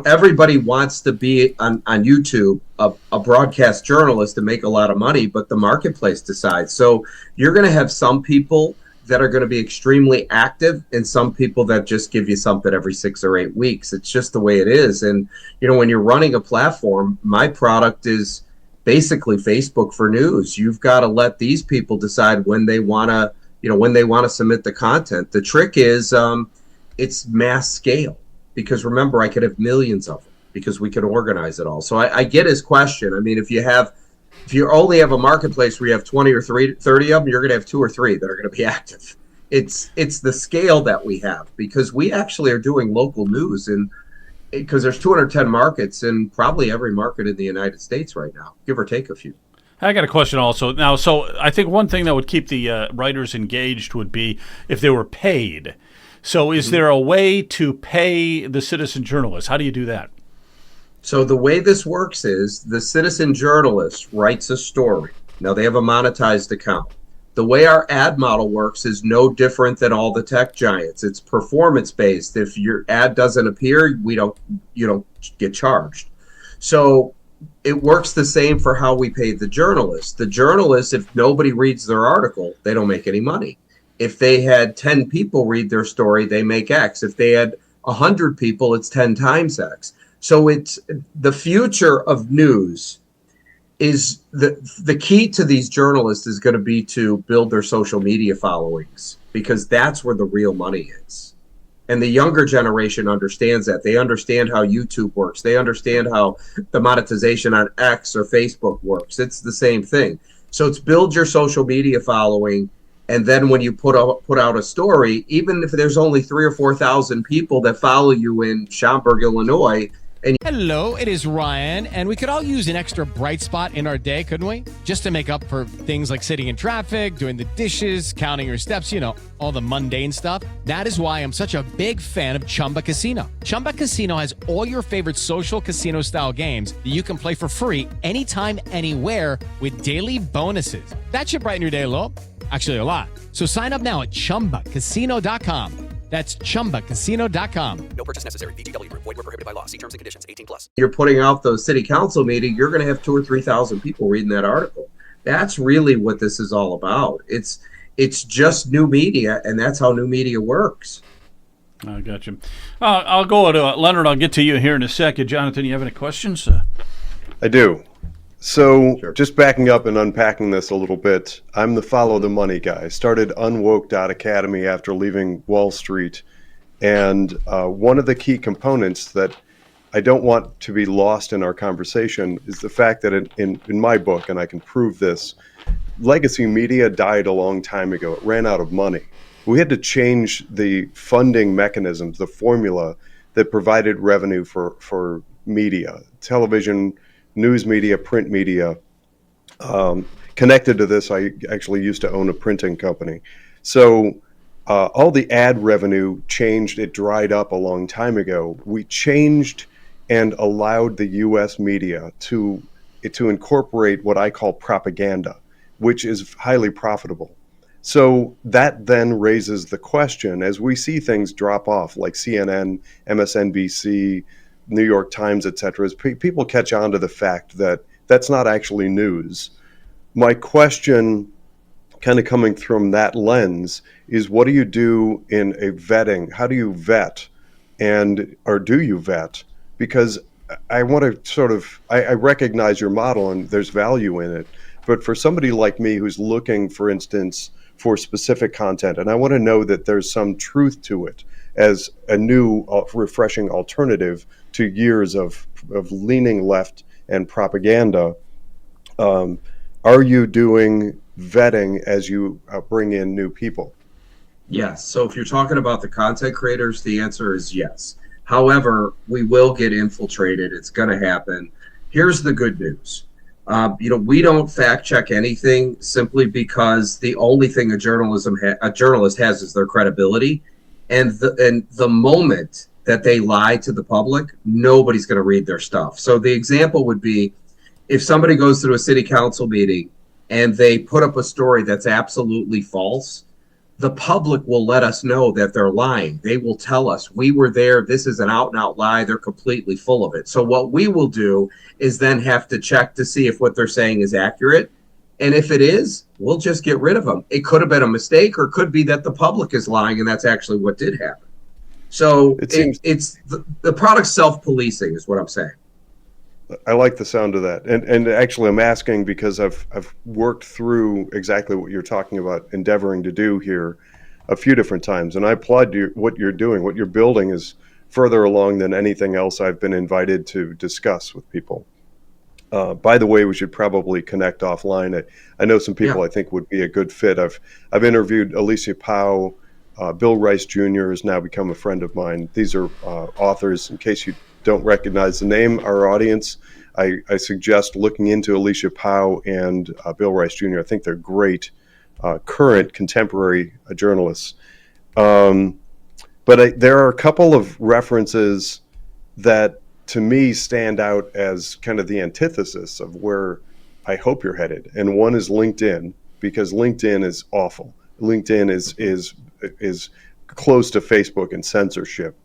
everybody wants to be on YouTube a broadcast journalist to make a lot of money, but the marketplace decides. So you're going to have some people that are going to be extremely active and some people that just give you something every 6 or 8 weeks. It's just the way it is. And, when you're running a platform, my product is basically Facebook for news. You've got to let these people decide when they want to, submit the content. The trick is it's mass scale, because remember, I could have millions of them because we can organize it all. So I get his question. I mean, if you only have a marketplace where you have 20 or 30 of them, you're going to have 2 or 3 that are going to be active. It's the scale that we have, because we actually are doing local news, and because there's 210 markets in probably every market in the United States right now, give or take a few. I got a question also. Now, so I think one thing that would keep the writers engaged would be if they were paid. So is there a way to pay the citizen journalists? How do you do that? So the way this works is the citizen journalist writes a story. Now they have a monetized account. The way our ad model works is no different than all the tech giants. It's performance based. If your ad doesn't appear, you don't get charged. So it works the same for how we pay the journalists. The journalists, if nobody reads their article, they don't make any money. If they had 10 people read their story, they make X. If they had 100 people, it's 10 times X. So it's the future of news is the key to these journalists is going to be to build their social media followings, because that's where the real money is. And the younger generation understands that. They understand how YouTube works. They understand how the monetization on X or Facebook works. It's the same thing. So it's build your social media following. And then when you put out a story, even if there's only 3,000 or 4,000 people that follow you in Schaumburg, Illinois. Hello, it is Ryan, and we could all use an extra bright spot in our day, couldn't we? Just to make up for things like sitting in traffic, doing the dishes, counting your steps, all the mundane stuff. That is why I'm such a big fan of Chumba Casino. Chumba Casino has all your favorite social casino-style games that you can play for free anytime, anywhere with daily bonuses. That should brighten your day a little. Actually, a lot. So sign up now at ChumbaCasino.com. That's ChumbaCasino.com. No purchase necessary. VGW Group. Void where prohibited by law. See terms and conditions. 18+. You're putting out the city council meeting, you're going to have 2,000 or 3,000 people reading that article. That's really what this is all about. It's just new media, and that's how new media works. I got you. I'll go to Leonard. I'll get to you here in a second. Jonathan, you have any questions? I do. So just backing up and unpacking this a little bit, I'm the follow the money guy. Started Unwoke.academy after leaving Wall Street. And one of the key components that I don't want to be lost in our conversation is the fact that in my book, and I can prove this, legacy media died a long time ago. It ran out of money. We had to change the funding mechanisms, the formula that provided revenue for media, television, news media, print media. Connected to this, I actually used to own a printing company. So all the ad revenue changed. It dried up a long time ago. We changed and allowed the U.S. media to incorporate what I call propaganda, which is highly profitable. So that then raises the question, as we see things drop off, like CNN, MSNBC, New York Times, et cetera, as people catch on to the fact that that's not actually news. My question, kind of coming from that lens, is what do you do in a vetting? How do you vet, or do you vet? Because I want to sort of, I recognize your model and there's value in it. But for somebody like me who's looking, for instance, for specific content, and I want to know that there's some truth to it as a new, refreshing alternative to years of leaning left and propaganda, are you doing vetting as you bring in new people? Yes. So if you're talking about the content creators, the answer is yes. However, we will get infiltrated. It's going to happen. Here's the good news. We don't fact check anything simply because the only thing a journalist has is their credibility. And the moment that they lie to the public, nobody's going to read their stuff. So the example would be if somebody goes through a city council meeting and they put up a story that's absolutely false, the public will let us know that they're lying. They will tell us, we were there, this is an out and out lie, they're completely full of it. So what we will do is then have to check to see if what they're saying is accurate. And if it is, we'll just get rid of them. It could have been a mistake, or it could be that the public is lying and that's actually what did happen. So it's the product's self-policing is what I'm saying. I like the sound of that. And actually I'm asking because I've worked through exactly what you're talking about, endeavoring to do here a few different times. And I applaud you, what you're doing. What you're building is further along than anything else I've been invited to discuss with people. By the way, we should probably connect offline. I know some people I think would be a good fit. I've interviewed Alicia Powell. Bill Rice Jr. has now become a friend of mine. These are authors. In case you don't recognize the name, our audience, I suggest looking into Alicia Powell and Bill Rice Jr. I think they're great, current, contemporary journalists. But there are a couple of references that, to me, stand out as kind of the antithesis of where I hope you're headed. And one is LinkedIn, because LinkedIn is awful. LinkedIn is close to Facebook and censorship.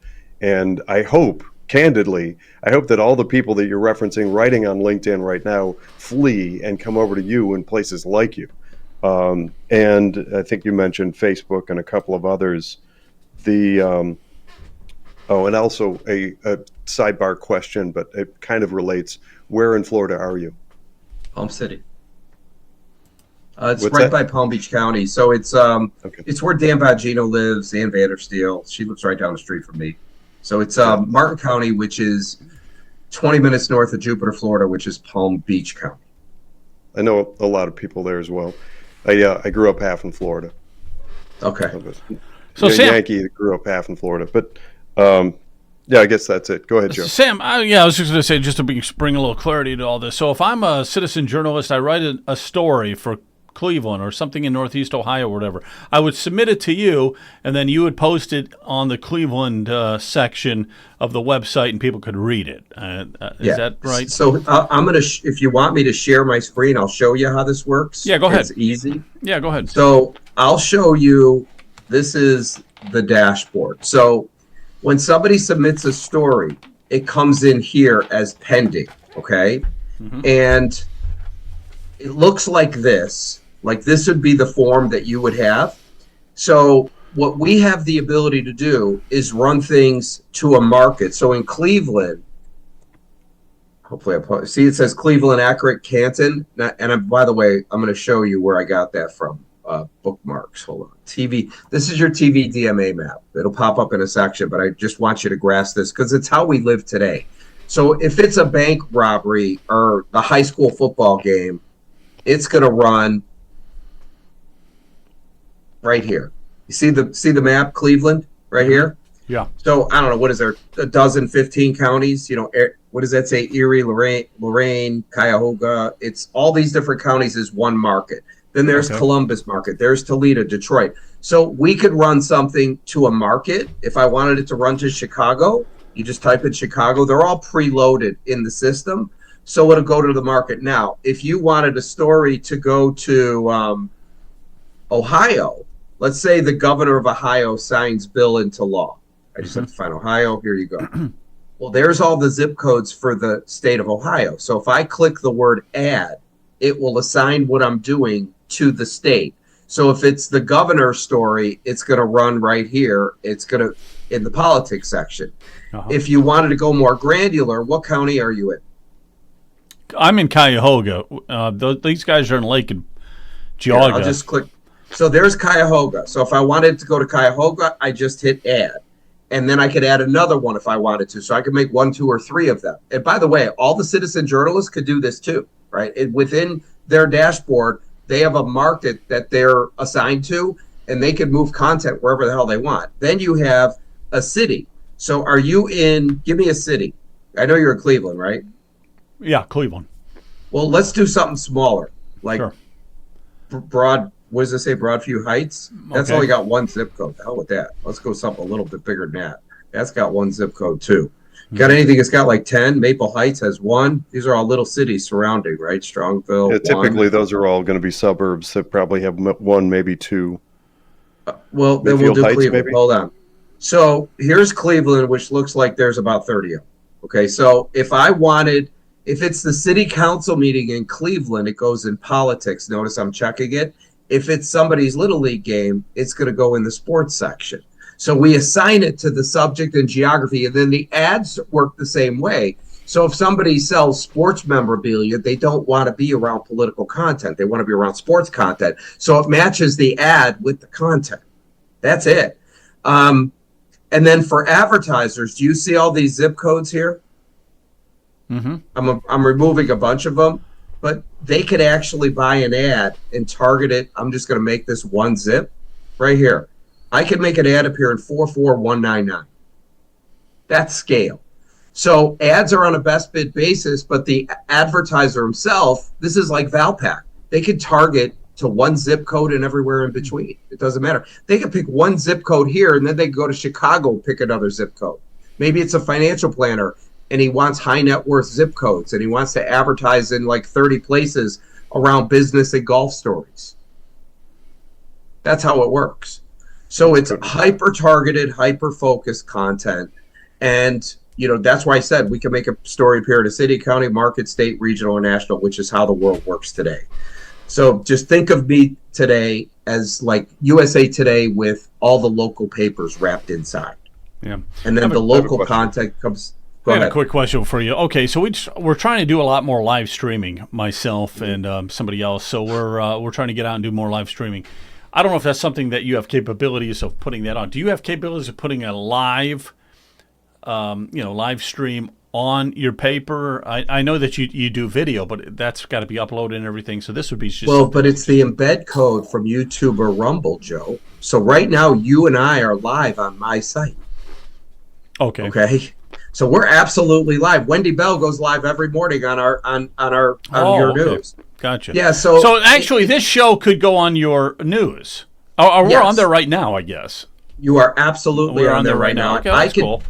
And I hope, candidly, I hope that all the people that you're referencing writing on LinkedIn right now flee and come over to you in places like you. And I think you mentioned Facebook and a couple of others. And also a sidebar question, but it kind of relates. Where in Florida are you? Palm City. It's right by Palm Beach County. So it's where Dan Bongino lives, Ann Vandersteel. She lives right down the street from me. So it's Martin County, which is 20 minutes north of Jupiter, Florida, which is Palm Beach County. I know a lot of people there as well. I grew up half in Florida. Okay. So Sam, Yankee that grew up half in Florida, but I guess that's it. Go ahead, Joe. Sam, I was just going to say, just to bring a little clarity to all this. So if I'm a citizen journalist, I write a story for Cleveland or something in Northeast Ohio or whatever, I would submit it to you, and then you would post it on the Cleveland section of the website, and people could read it. Is that right? So I'm going to, if you want me to share my screen, I'll show you how this works. Yeah, go ahead. It's easy. Yeah, go ahead. So I'll show you, this is the dashboard. So when somebody submits a story, it comes in here as pending, okay? Mm-hmm. And it looks like this. Like this would be the form that you would have. So what we have the ability to do is run things to a market. So in Cleveland, hopefully see it says Cleveland, Akron, Canton. And by the way, I'm going to show you where I got that from. Bookmarks. Hold on. TV. This is your TV DMA map. It'll pop up in a section, but I just want you to grasp this because it's how we live today. So if it's a bank robbery or the high school football game, it's going to run right here. You see the map, Cleveland, right here? Yeah. So I don't know, what is there, a dozen, 15 counties? You know, what does that say? Erie, Lorain, Cuyahoga. It's all these different counties is one market. Then there's Columbus market. There's Toledo, Detroit. So we could run something to a market. If I wanted it to run to Chicago, you just type in Chicago. They're all preloaded in the system. So it'll go to the market. Now, if you wanted a story to go to Ohio, let's say the governor of Ohio signs bill into law. I just have to find Ohio. Here you go. Well, there's all the zip codes for the state of Ohio. So if I click the word add, it will assign what I'm doing to the state. So if it's the governor's story, it's going to run right here. It's going to in the politics section. If you wanted to go more granular, what county are you in? I'm in Cuyahoga. These guys are in Lake and Geauga. I'll just click. So there's Cuyahoga. So if I wanted to go to Cuyahoga, I just hit add. And then I could add another one if I wanted to. So I could make 1, 2, or 3 of them. And by the way, all the citizen journalists could do this too, right? Within their dashboard, they have a market that they're assigned to, and they can move content wherever the hell they want. Then you have a city. So are you in, give me a city. I know you're in Cleveland, right? Yeah, Cleveland. Well, let's do something smaller. Like Sure. what does it say, Broadview Heights? That's Okay. only got 1 zip code. The hell with that. Let's go something a little bit bigger than that. That's got 1 zip code too. Got anything that's got like 10? Maple Heights has 1. These are all little cities surrounding, right? Strongville. Yeah, 1. typically, those are all going to be suburbs that probably have 1, maybe 2. Well, then we'll Midfield do Heights, Cleveland. maybe? Hold on. So here's Cleveland, which looks like there's about 30 of them. Okay, so if it's the city council meeting in Cleveland, it goes in politics. Notice I'm checking it. If it's somebody's Little League game, it's going to go in the sports section. So we assign it to the subject and geography, and then the ads work the same way. So if somebody sells sports memorabilia, they don't want to be around political content. They want to be around sports content. So it matches the ad with the content. That's it. And then for advertisers, do you see all these zip codes here? Mm-hmm. I'm removing a bunch of them, but they could actually buy an ad and target it. I'm just going to make this 1 zip right here. I can make an ad appear in 44199. That's scale. So ads are on a best bid basis, but the advertiser himself, this is like Valpak. They could target to 1 zip code and everywhere in between. It doesn't matter. They could pick 1 zip code here, and then they go to Chicago and pick another zip code. Maybe it's a financial planner, and he wants high net worth zip codes, and he wants to advertise in like 30 places around business and golf stories. That's how it works. So it's hyper targeted, hyper focused content. And, that's why I said we can make a story appear in a city, county, market, state, regional, or national, which is how the world works today. So just think of me today as like USA Today with all the local papers wrapped inside. Yeah. And then the local content comes. Go I had ahead. a quick question for you. Okay, so we're trying to do a lot more live streaming, myself and somebody else. So we're trying to get out and do more live streaming. I don't know if that's something that you have capabilities of putting that on. Do you have capabilities of putting a live, live stream on your paper? I know that you do video, but that's got to be uploaded and everything. So this would be just But it's the embed code from YouTube or Rumble, Joe. So right now, you and I are live on my site. Okay. Okay. So we're absolutely live. Wendy Bell goes live every morning on your news. Gotcha. Yeah. So actually, this show could go on your news. Or we're on there right now, I guess. You are absolutely on there right now. Okay, that's cool.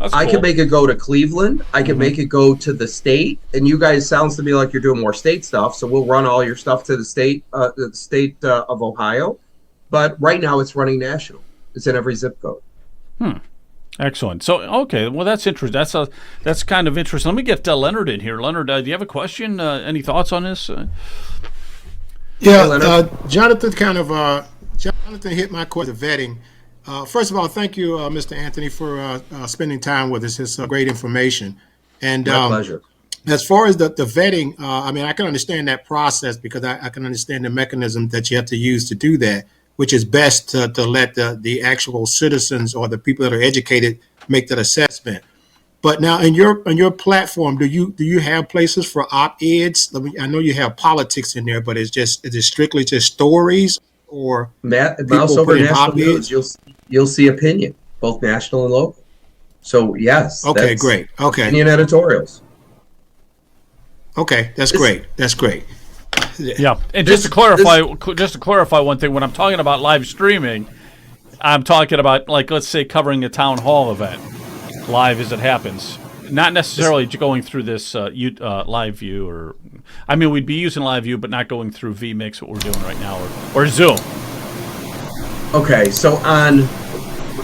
I can make it go to Cleveland. I can make it go to the state. And you guys, sounds to me like you're doing more state stuff. So we'll run all your stuff to the state of Ohio. But right now it's running national. It's in every zip code. Excellent. So, okay, well, that's interesting. That's kind of interesting. Let me get Leonard in here. Leonard, do you have a question? Any thoughts on this? Jonathan Jonathan hit my question of vetting. First of all, thank you, Mr. Anthony, for spending time with us. It's great information. And My pleasure. As far as the vetting, I can understand that process because I can understand the mechanism that you have to use to do that, which is best to let the actual citizens or the people that are educated make that assessment. But now, in your platform, do you have places for op-eds? I know you have politics in there, but is it strictly just stories or Mouse over national news? You'll see opinion, both national and local. So yes. Okay, great. Okay. Opinion editorials. Okay, that's great. That's great. Yeah, and just to clarify one thing, when I'm talking about live streaming, I'm talking about, like, let's say covering a town hall event live as it happens, not necessarily going through this live view we'd be using live view, but not going through vMix, what we're doing right now, or Zoom. Okay, so on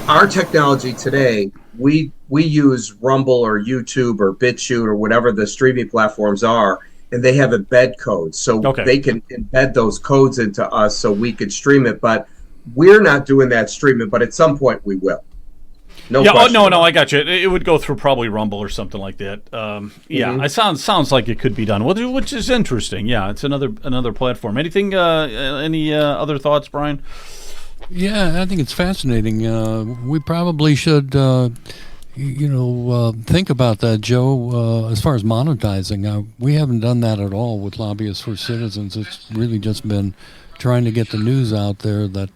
our technology today, we use Rumble or YouTube or BitChute or whatever the streaming platforms are, and they have embed codes. So they can embed those codes into us so we could stream it. But we're not doing that streaming, but at some point we will. No yeah, question. no, I got you. It would go through probably Rumble or something like that. Yeah, it sounds like it could be done, which is interesting. Yeah, it's another platform. Anything? Any other thoughts, Brian? Yeah, I think it's fascinating. We probably should, think about that, Joe. As far as monetizing, we haven't done that at all with Lobbyists for Citizens. It's really just been trying to get the news out there that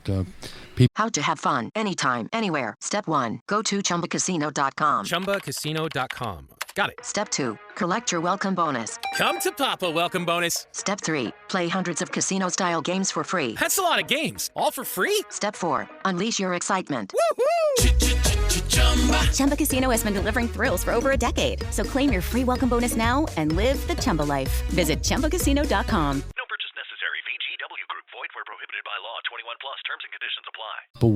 people. How to have fun anytime, anywhere. Step 1, go to ChumbaCasino.com. ChumbaCasino.com. Got it. Step 2, collect your welcome bonus. Come to Papa welcome bonus. Step 3, play hundreds of casino-style games for free. That's a lot of games, all for free? Step 4, unleash your excitement. Chumba Casino has been delivering thrills for over a decade. So claim your free welcome bonus now and live the Chumba life. Visit ChumbaCasino.com. No purchase necessary. VGW Group. Void where prohibited by law. 21 plus. Terms and conditions apply. People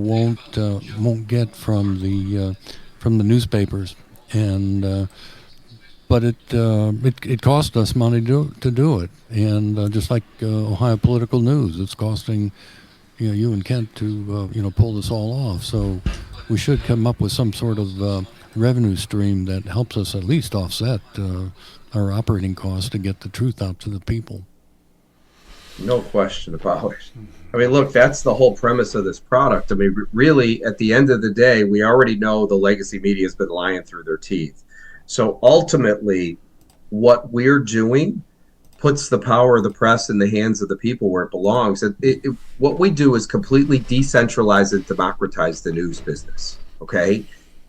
won't get from the newspapers, and but it cost us money to do it, and just like Ohio Political News, it's costing you and Kent to pull this all off. So we should come up with some sort of revenue stream that helps us at least offset our operating costs to get the truth out to the people. No question about it. I mean, look, that's the whole premise of this product. I mean, really, at the end of the day, we already know the legacy media has been lying through their teeth. So ultimately, what we're doing puts the power of the press in the hands of the people where it belongs. What we do is completely decentralize and democratize the news business. Okay,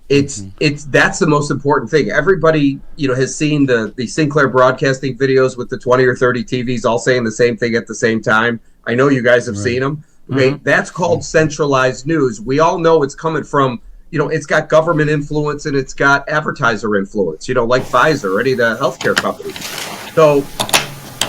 that's the most important thing. Everybody has seen the Sinclair Broadcasting videos with the 20 or 30 TVs all saying the same thing at the same time. I know you guys have seen them. Okay, that's called centralized news. We all know it's coming from. It's got government influence and it's got advertiser influence, like Pfizer or any of the healthcare companies. So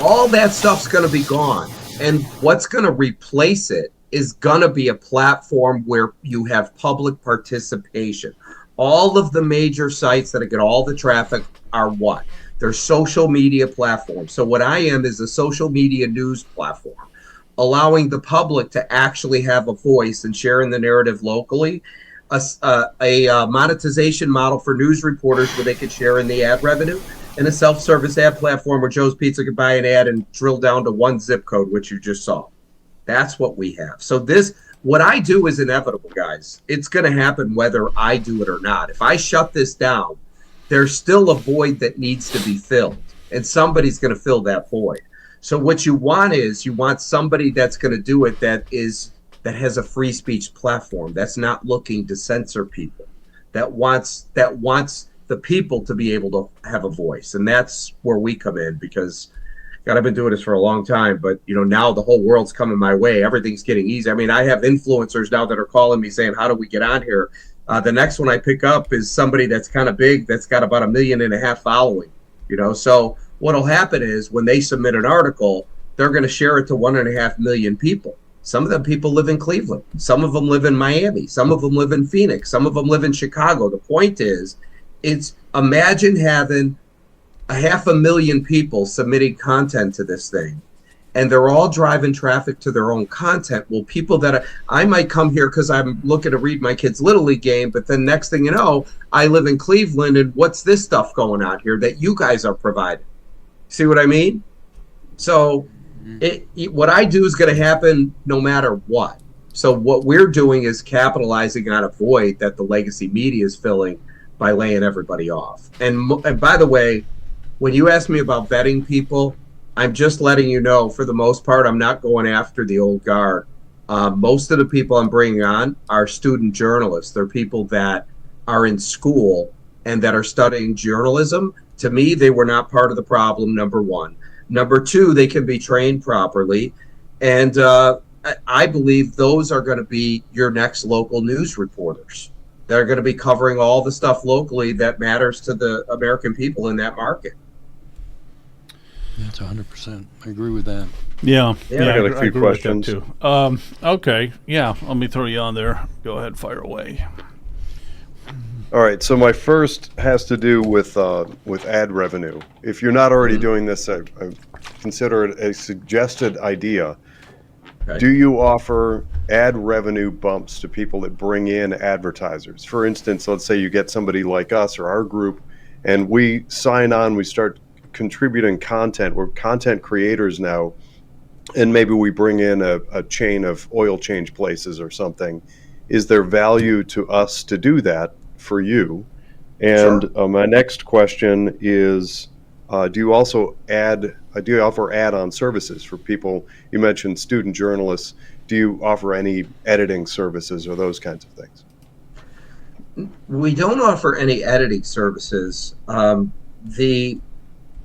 all that stuff's going to be gone. And what's going to replace it is going to be a platform where you have public participation. All of the major sites that get all the traffic are what? They're social media platforms. So what I am is a social media news platform, allowing the public to actually have a voice and share in the narrative locally. A monetization model for news reporters where they could share in the ad revenue, and a self-service ad platform where Joe's Pizza could buy an ad and drill down to one zip code, which you just saw. That's what we have. So what I do is inevitable, guys. It's going to happen whether I do it or not. If I shut this down, there's still a void that needs to be filled, and somebody's going to fill that void. So what you want somebody that's going to do it that has a free speech platform, that's not looking to censor people, that wants the people to be able to have a voice. And that's where we come in, because God, I've been doing this for a long time, but now the whole world's coming my way. Everything's getting easy. I mean, I have influencers now that are calling me saying, how do we get on here? The next one I pick up is somebody that's kind of big, that's got about 1.5 million following, So what'll happen is when they submit an article, they're going to share it to 1.5 million people. Some of them people live in Cleveland. Some of them live in Miami. Some of them live in Phoenix. Some of them live in Chicago. The point is, imagine having 500,000 people submitting content to this thing, and they're all driving traffic to their own content. Well, people I might come here because I'm looking to read my kid's Little League game, but then next thing you know, I live in Cleveland, and what's this stuff going on here that you guys are providing? See what I mean? So what I do is going to happen no matter what. So what we're doing is capitalizing on a void that the legacy media is filling by laying everybody off. And by the way, when you ask me about vetting people, I'm just letting you know, for the most part, I'm not going after the old guard. Most of the people I'm bringing on are student journalists. They're people that are in school and that are studying journalism. To me, they were not part of the problem, number one. Number two, they can be trained properly. And I believe those are going to be your next local news reporters. They're going to be covering all the stuff locally that matters to the American people in that market. That's 100%. I agree with that. Yeah, I got a few questions too. Okay, yeah, let me throw you on there. Go ahead, fire away. All right, so my first has to do with ad revenue. If you're not already doing this, I consider it a suggested idea. Okay. Do you offer ad revenue bumps to people that bring in advertisers. For instance, let's say you get somebody like us or our group, and we sign on, we start contributing content. We're content creators now, and maybe we bring in a chain of oil change places or something. Is there value to us to do that for you? And Sure. My next question is, do you offer add-on services for people? You mentioned student journalists. Do you offer any editing services or those kinds of things? We don't offer any editing services.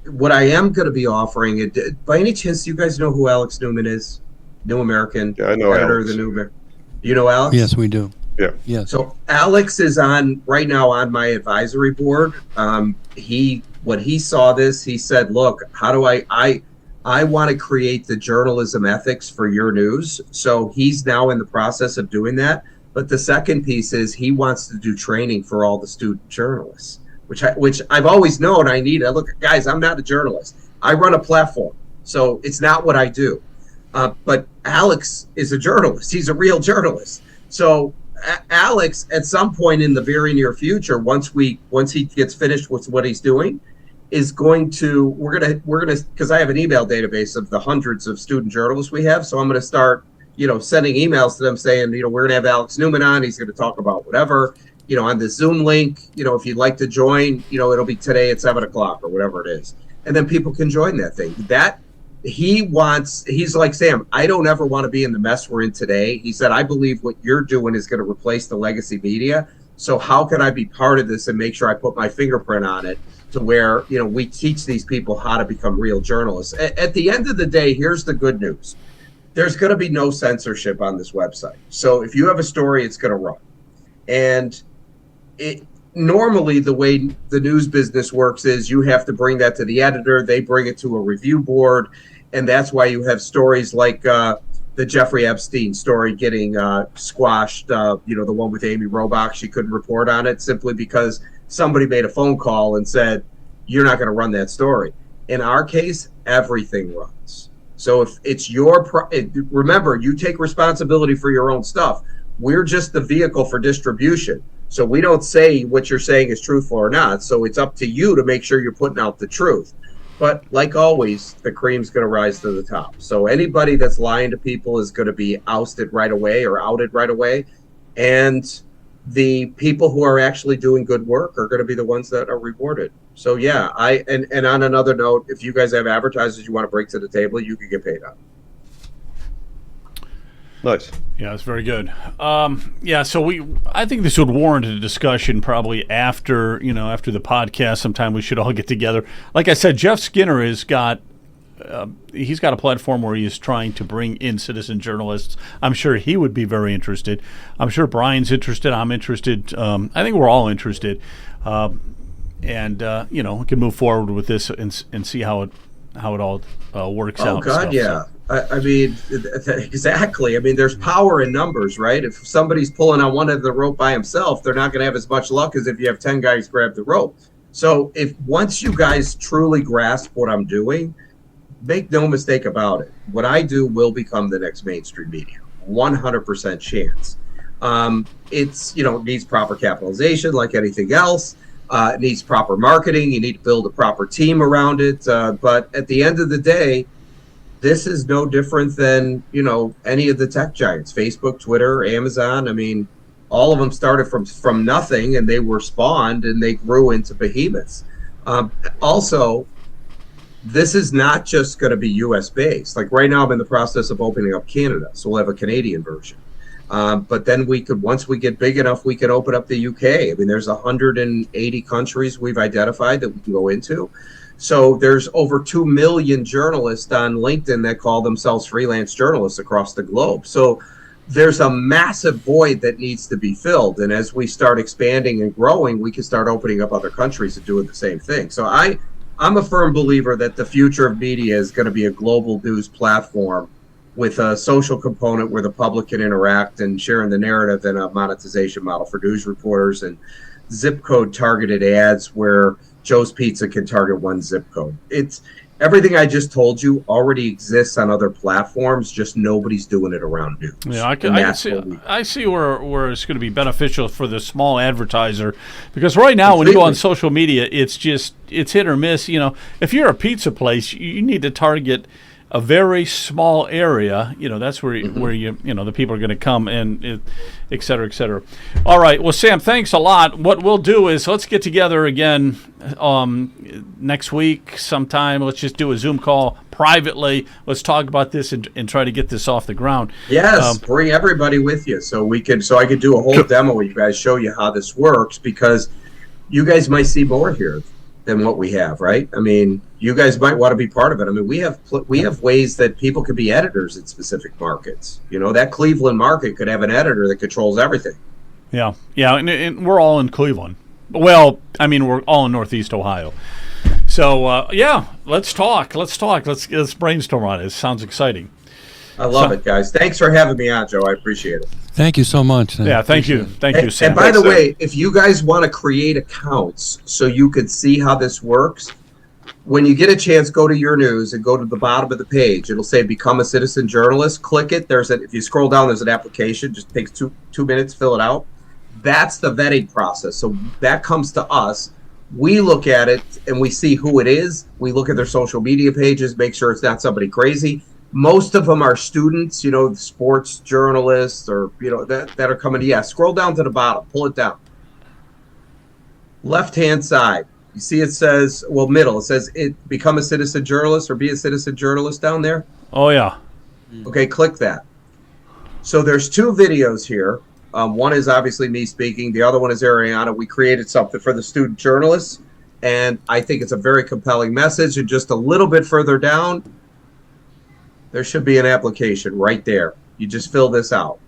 What I am going to be offering, by any chance, do you guys know who Alex Newman is? New American Yeah, I know editor Alex. of the New American. You know Alex? Yes, we do. Yeah. Yes. So Alex is right now on my advisory board. When he saw this, he said, "Look, how do I want to create the journalism ethics for your news." So he's now in the process of doing that. But the second piece is he wants to do training for all the student journalists, which I've always known I need. Look, guys, I'm not a journalist. I run a platform, so it's not what I do. But Alex is a journalist. He's a real journalist. So Alex, at some point in the very near future, once he gets finished with what he's doing, is going to we're gonna because I have an email database of the hundreds of student journalists we have. So I'm gonna start sending emails to them saying we're gonna have Alex Newman on. He's gonna talk about whatever. On the Zoom link, if you'd like to join, it'll be today at 7:00 or whatever it is. And then people can join that thing. He's like, Sam, I don't ever want to be in the mess we're in today. He said, I believe what you're doing is going to replace the legacy media. So how can I be part of this and make sure I put my fingerprint on it to where, we teach these people how to become real journalists. At the end of the day, here's the good news. There's going to be no censorship on this website. So if you have a story, it's going to run. And normally the way the news business works is you have to bring that to the editor, they bring it to a review board, and that's why you have stories like the Jeffrey Epstein story getting squashed, the one with Amy Robach. She couldn't report on it simply because somebody made a phone call and said, you're not going to run that story. In our case, everything runs. So if it's remember, you take responsibility for your own stuff. We're just the vehicle for distribution. So we don't say what you're saying is truthful or not. So it's up to you to make sure you're putting out the truth. But like always, the cream's going to rise to the top. So anybody that's lying to people is going to be ousted right away or outed right away. And the people who are actually doing good work are going to be the ones that are rewarded. So yeah, and on another note, if you guys have advertisers you want to bring to the table, you can get paid on. Nice. Yeah, it's very good. So I think this would warrant a discussion probably after the podcast. Sometime we should all get together. Like I said, Jeff Skinner has got he's got a platform where he is trying to bring in citizen journalists. I'm sure he would be very interested. I'm sure Brian's interested. I'm interested. I think we're all interested. We can move forward with this and see how it all works out. Oh God, yeah. I mean, exactly. I mean, there's power in numbers, right? If somebody's pulling on one end of the rope by himself, they're not going to have as much luck as if you have 10 guys grab the rope. So once you guys truly grasp what I'm doing, make no mistake about it. What I do will become the next mainstream media. 100% chance. It needs proper capitalization like anything else. It needs proper marketing. You need to build a proper team around it. But at the end of the day, this is no different than, any of the tech giants, Facebook, Twitter, Amazon. I mean, all of them started from nothing and they were spawned and they grew into behemoths. Also, this is not just going to be US based. Like right now, I'm in the process of opening up Canada. So we'll have a Canadian version. But then once we get big enough, we can open up the UK. I mean, there's 180 countries we've identified that we can go into. So there's over 2 million journalists on LinkedIn that call themselves freelance journalists across the globe. So there's a massive void that needs to be filled. And as we start expanding and growing, we can start opening up other countries and doing the same thing. So I'm a firm believer that the future of media is going to be a global news platform with a social component where the public can interact and share in the narrative, and a monetization model for news reporters, and zip code targeted ads where Joe's Pizza can target one zip code. everything I just told you already exists on other platforms, just nobody's doing it around news. Yeah, I see where it's going to be beneficial for the small advertiser, because right now when you go on social media, it's hit or miss. If you're a pizza place, you need to target a very small area. That's where the people are going to come, and et cetera, et cetera. All right. Well, Sam, thanks a lot. What we'll do is let's get together again next week sometime. Let's just do a Zoom call privately. Let's talk about this and try to get this off the ground. Yes, bring everybody with you so I could do a whole demo with you guys, show you how this works, because you guys might see more here than what we have, right? I mean, you guys might want to be part of it. I mean, we have ways that people could be editors in specific markets. That Cleveland market could have an editor that controls everything. Yeah, and we're all in Cleveland. Well, I mean, we're all in Northeast Ohio. So, let's talk. Let's brainstorm on it. It sounds exciting. I love it, guys. Thanks for having me on, Joe. I appreciate it. Thank you so much. Yeah, thank you. Thank you, Sam. And by the way, if you guys want to create accounts so you could see how this works, when you get a chance, go to Your News and go to the bottom of the page. It'll say Become a Citizen Journalist. Click it. If you scroll down, there's an application. Just takes two minutes, fill it out. That's the vetting process. So that comes to us. We look at it and we see who it is. We look at their social media pages, make sure it's not somebody crazy. Most of them are students, sports journalists or, that are coming. Yeah, scroll down to the bottom. Pull it down. Left-hand side. You see it says, middle. It says Become a Citizen Journalist or Be a Citizen Journalist down there. Oh, yeah. Okay, click that. So there's two videos here. One is obviously me speaking. The other one is Ariana. We created something for the student journalists, and I think it's a very compelling message. And just a little bit further down, there should be an application right there. You just fill this out.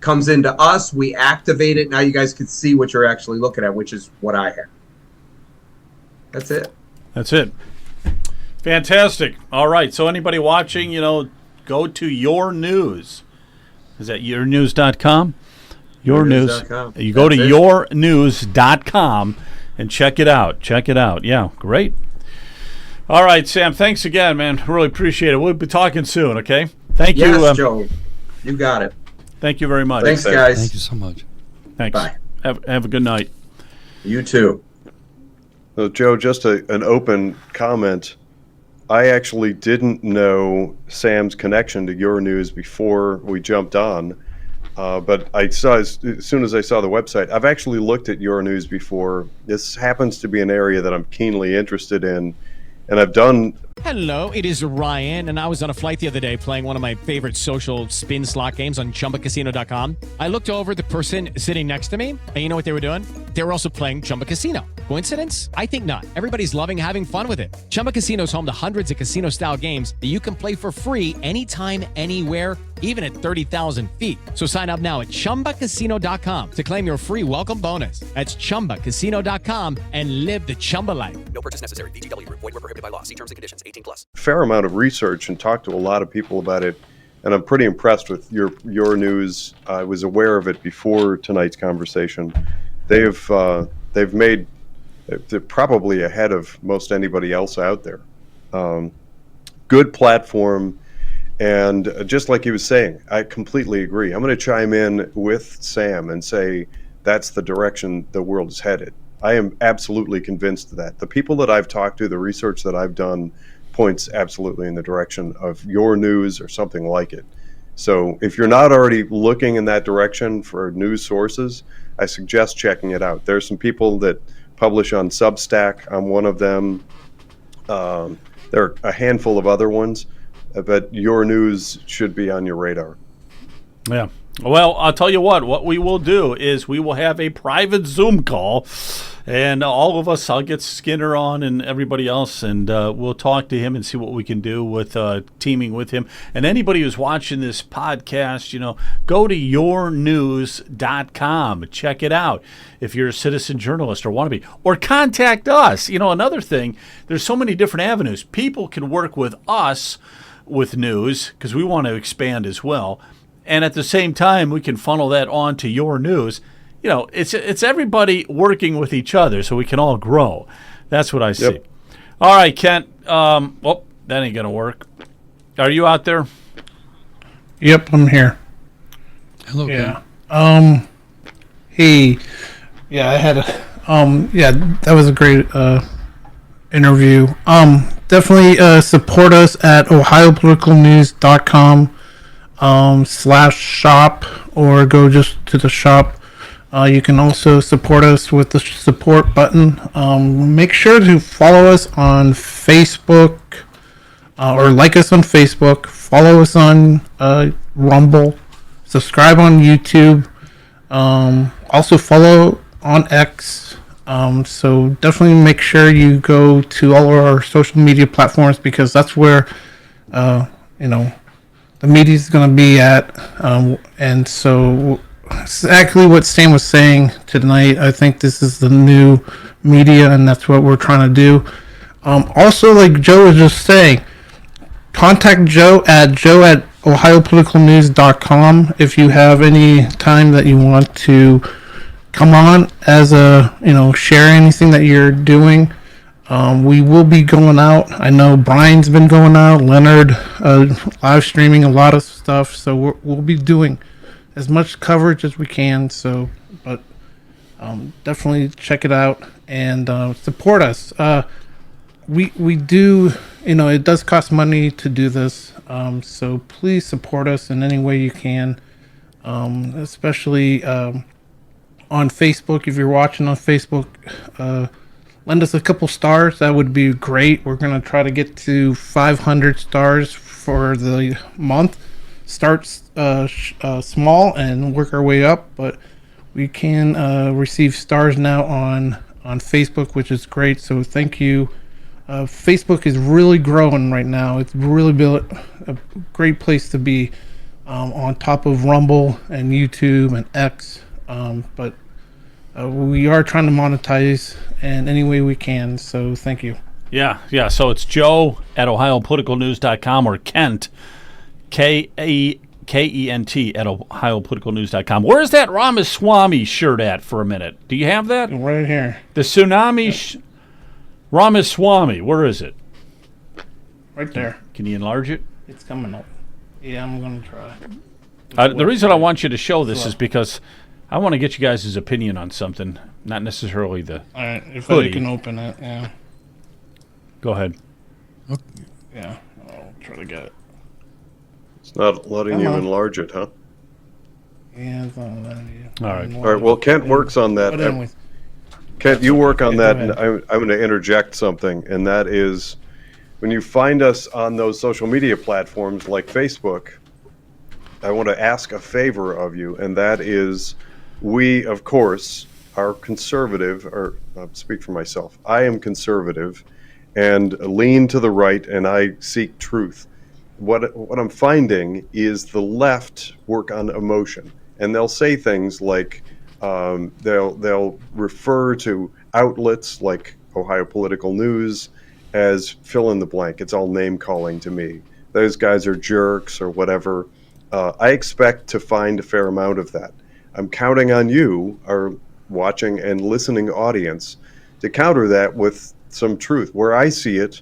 Comes into us. We activate it. Now you guys can see what you're actually looking at, which is what I have. That's it. Fantastic. All right. So anybody watching, go to Your News. Is that yournews.com? Your News. You go to yournews.com and check it out. Yeah, great. All right, Sam, thanks again, man. Really appreciate it. We'll be talking soon, okay? Thank you. Yes, Joe. You got it. Thank you very much. Thanks, guys. Thank you so much. Thanks. Bye. Have a good night. You too. So, Joe, just an open comment. I actually didn't know Sam's connection to Your News before we jumped on, but I saw as soon as I saw the website, I've actually looked at Your News before. This happens to be an area that I'm keenly interested in, and I've done. Hello, it is Ryan, and I was on a flight the other day playing one of my favorite social spin slot games on ChumbaCasino.com. I looked over at the person sitting next to me, and you know what they were doing? They were also playing Chumba Casino. Coincidence? I think not. Everybody's loving having fun with it. Chumba Casino is home to hundreds of casino-style games that you can play for free anytime, anywhere, even at 30,000 feet. So sign up now at ChumbaCasino.com to claim your free welcome bonus. That's ChumbaCasino.com and live the Chumba life. No purchase necessary. VGW Group. Void where prohibited by law. See terms and conditions. 18+. Fair amount of research and talked to a lot of people about it, and I'm pretty impressed with your news. I was aware of it before tonight's conversation. They're probably ahead of most anybody else out there. Good platform, and just like he was saying, I completely agree. I'm going to chime in with Sam and say that's the direction the world is headed. I am absolutely convinced of that. The people that I've talked to, the research that I've done, points absolutely in the direction of Your News or something like it. So if you're not already looking in that direction for news sources, I suggest checking it out. There's some people that publish on Substack. I'm one of them. There are a handful of other ones, but Your News should be on your radar. Yeah. Well, I'll tell you what we will do is we will have a private Zoom call, and all of us, I'll get Skinner on and everybody else, and we'll talk to him and see what we can do with teaming with him. And anybody who's watching this podcast, go to yournews.com. Check it out if you're a citizen journalist or want to be. Or contact us. Another thing, there's so many different avenues. People can work with us with news because we want to expand as well. And at the same time, we can funnel that on to Your News. It's everybody working with each other so we can all grow. That's what I see. Yep. All right, Kent, Well, that ain't gonna work. Are you out there? Yep, I'm here. Hello. Yeah. Hey. Yeah, I had a. Yeah, that was a great interview. Definitely support us at ohiopoliticalnews.com /shop, or go just to the shop. You can also support us with the support button. Make sure to follow us on Facebook, or like us on Facebook. Follow us on Rumble. Subscribe on YouTube. Also follow on X. So definitely make sure you go to all of our social media platforms, because that's where the media is going to be at. And so exactly what Stan was saying tonight, I think this is the new media, and that's what we're trying to do. Also, like Joe was just saying, contact Joe at ohiopoliticalnews.com if you have any time that you want to come on as share anything that you're doing. We will be going out. I know Brian's been going out, Leonard live streaming a lot of stuff, so we'll be doing as much coverage as we can. So, but definitely check it out and support us. We do, it does cost money to do this, so please support us in any way you can, especially on Facebook. If you're watching on Facebook, lend us a couple stars. That would be great. We're going to try to get to 500 stars for the month. Start small and work our way up, but we can receive stars now on Facebook, which is great. So thank you. Facebook is really growing right now. It's really built a great place to be, on top of Rumble and YouTube and X. But we are trying to monetize in any way we can. So thank you. Yeah. So it's Joe at ohiopoliticalnews.com, or Kent, Kent at ohiopoliticalnews.com. Where's that Ramaswamy shirt at for a minute? Do you have that? Right here. The tsunami Ramaswamy. Where is it? Right there. Can you enlarge it? It's coming up. Yeah, I'm going to try. The reason I want you to show this is because I want to get you guys' opinion on something, not necessarily the All right, if hoodie. I can open it, yeah. Go ahead. Okay. Yeah, I'll try to get it. It's not letting you enlarge it, huh? Yeah, it's not letting you. All right. All right. Well, Kent works on that. Kent, you work on that, and I'm going to interject something, and that is, when you find us on those social media platforms like Facebook, I want to ask a favor of you, and that is, we, of course, are conservative, or I'll speak for myself. I am conservative and lean to the right, and I seek truth. What I'm finding is the left work on emotion, and they'll say things like, they'll refer to outlets like Ohio Political News as fill in the blank. It's all name calling to me. Those guys are jerks or whatever. I expect to find a fair amount of that. I'm counting on you, our watching and listening audience, to counter that with some truth. Where I see it,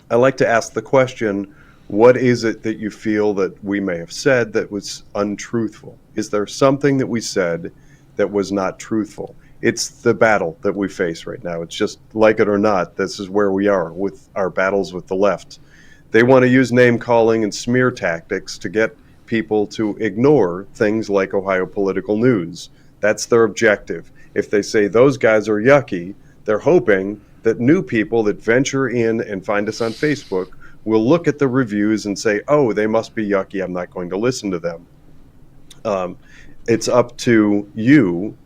I like to ask the question, what is it that you feel that we may have said that was untruthful? Is there something that we said that was not truthful? It's the battle that we face right now. It's just, like it or not, this is where we are with our battles with the left. They want to use name calling and smear tactics to get people to ignore things like Ohio Political News. That's their objective. If they say those guys are yucky, they're hoping that new people that venture in and find us on Facebook will look at the reviews and say, oh, they must be yucky, I'm not going to listen to them. It's up to you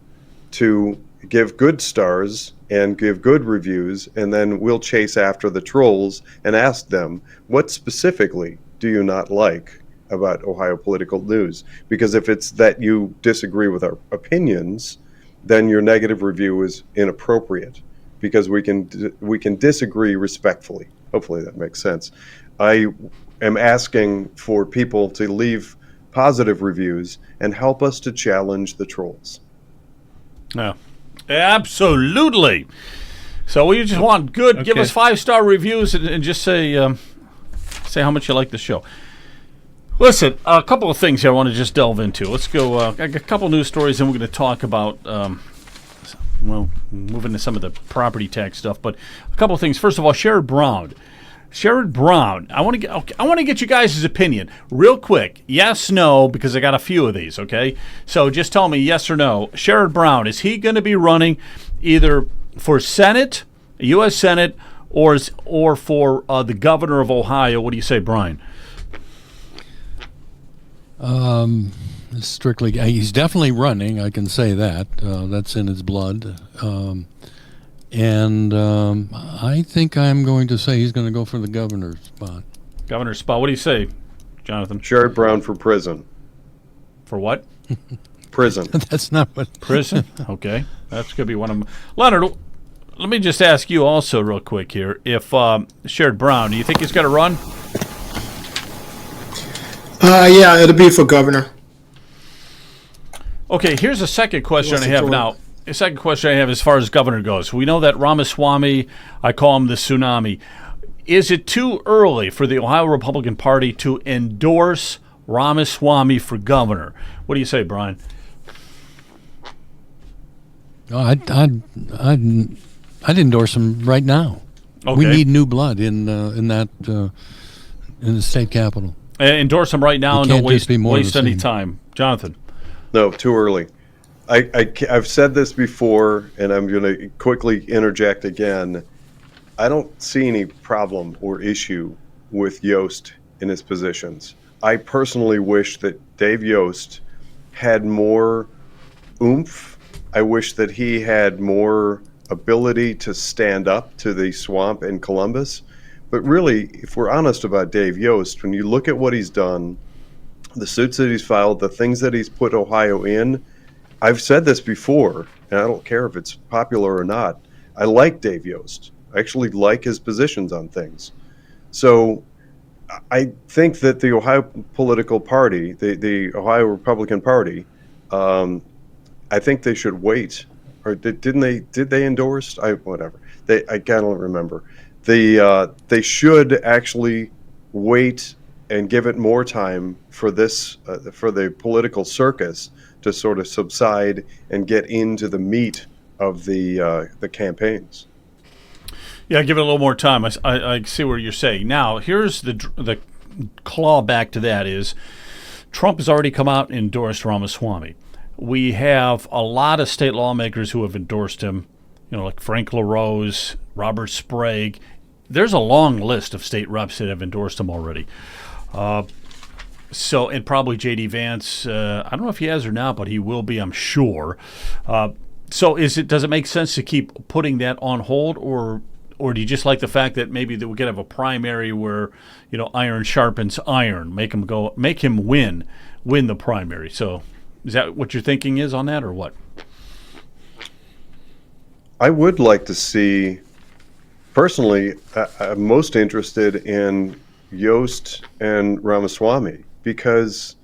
to give good stars and give good reviews, and then we'll chase after the trolls and ask them, what specifically do you not like about Ohio Political News? Because if it's that you disagree with our opinions, then your negative review is inappropriate, because we can disagree respectfully. Hopefully that makes sense. I am asking for people to leave positive reviews and help us to challenge the trolls. Yeah, absolutely. So we just want good. Okay. Give us 5-star reviews and just say how much you like the show. Listen, a couple of things here I want to just delve into. Let's go. I got a couple news stories, and we're going to talk about, move into some of the property tax stuff. But a couple of things. First of all, Sherrod Brown. Sherrod Brown. I want to get you guys' opinion real quick. Yes, no, because I got a few of these. Okay, so just tell me yes or no. Sherrod Brown, is he going to be running either for Senate, U.S. Senate, or for the governor of Ohio? What do you say, Brian? Strictly, he's definitely running. I can say that. That's in his blood. And I think I'm going to say he's going to go for the governor's spot. Governor's spot. What do you say, Jonathan? Sherrod Brown for prison. For what? Prison. That's not what. Prison? Okay. That's going to be one of them. Leonard, let me just ask you also real quick here. If Sherrod Brown, do you think he's going to run? Yeah, it'll be for governor. Okay, here's a second question I have now. The second question I have as far as governor goes. We know that Ramaswamy, I call him the tsunami. Is it too early for the Ohio Republican Party to endorse Ramaswamy for governor? What do you say, Brian? I'd endorse him right now. Okay. We need new blood in the state capitol. Endorse him right now and don't waste any same. time. Jonathan? No, too early. I've said this before, and I'm going to quickly interject again. I don't see any problem or issue with Yost in his positions. I personally wish that Dave Yost had more oomph. I wish that he had more ability to stand up to the swamp in Columbus. But really, if we're honest about Dave Yost, when you look at what he's done, the suits that he's filed, the things that he's put Ohio in, I've said this before, and I don't care if it's popular or not. I like Dave Yost. I actually like his positions on things. So I think that the Ohio political party, the Ohio Republican Party, I think they should wait. Or did they endorse? Whatever. I can't remember. They should actually wait and give it more time for this for the political circus to sort of subside and get into the meat of the campaigns. Yeah, give it a little more time. I see what you're saying. Now, here's the claw back to that is Trump has already come out and endorsed Ramaswamy. We have a lot of state lawmakers who have endorsed him, like Frank LaRose, Robert Sprague. There's a long list of state reps that have endorsed him already. And probably J.D. Vance, I don't know if he has or not, but he will be, I'm sure. So does it make sense to keep putting that on hold, or do you just like the fact that maybe that we could have a primary where, iron sharpens iron, make him win the primary? So is that what your thinking is on that, or what? I would like to see, personally, I'm most interested in Yost and Ramaswamy because,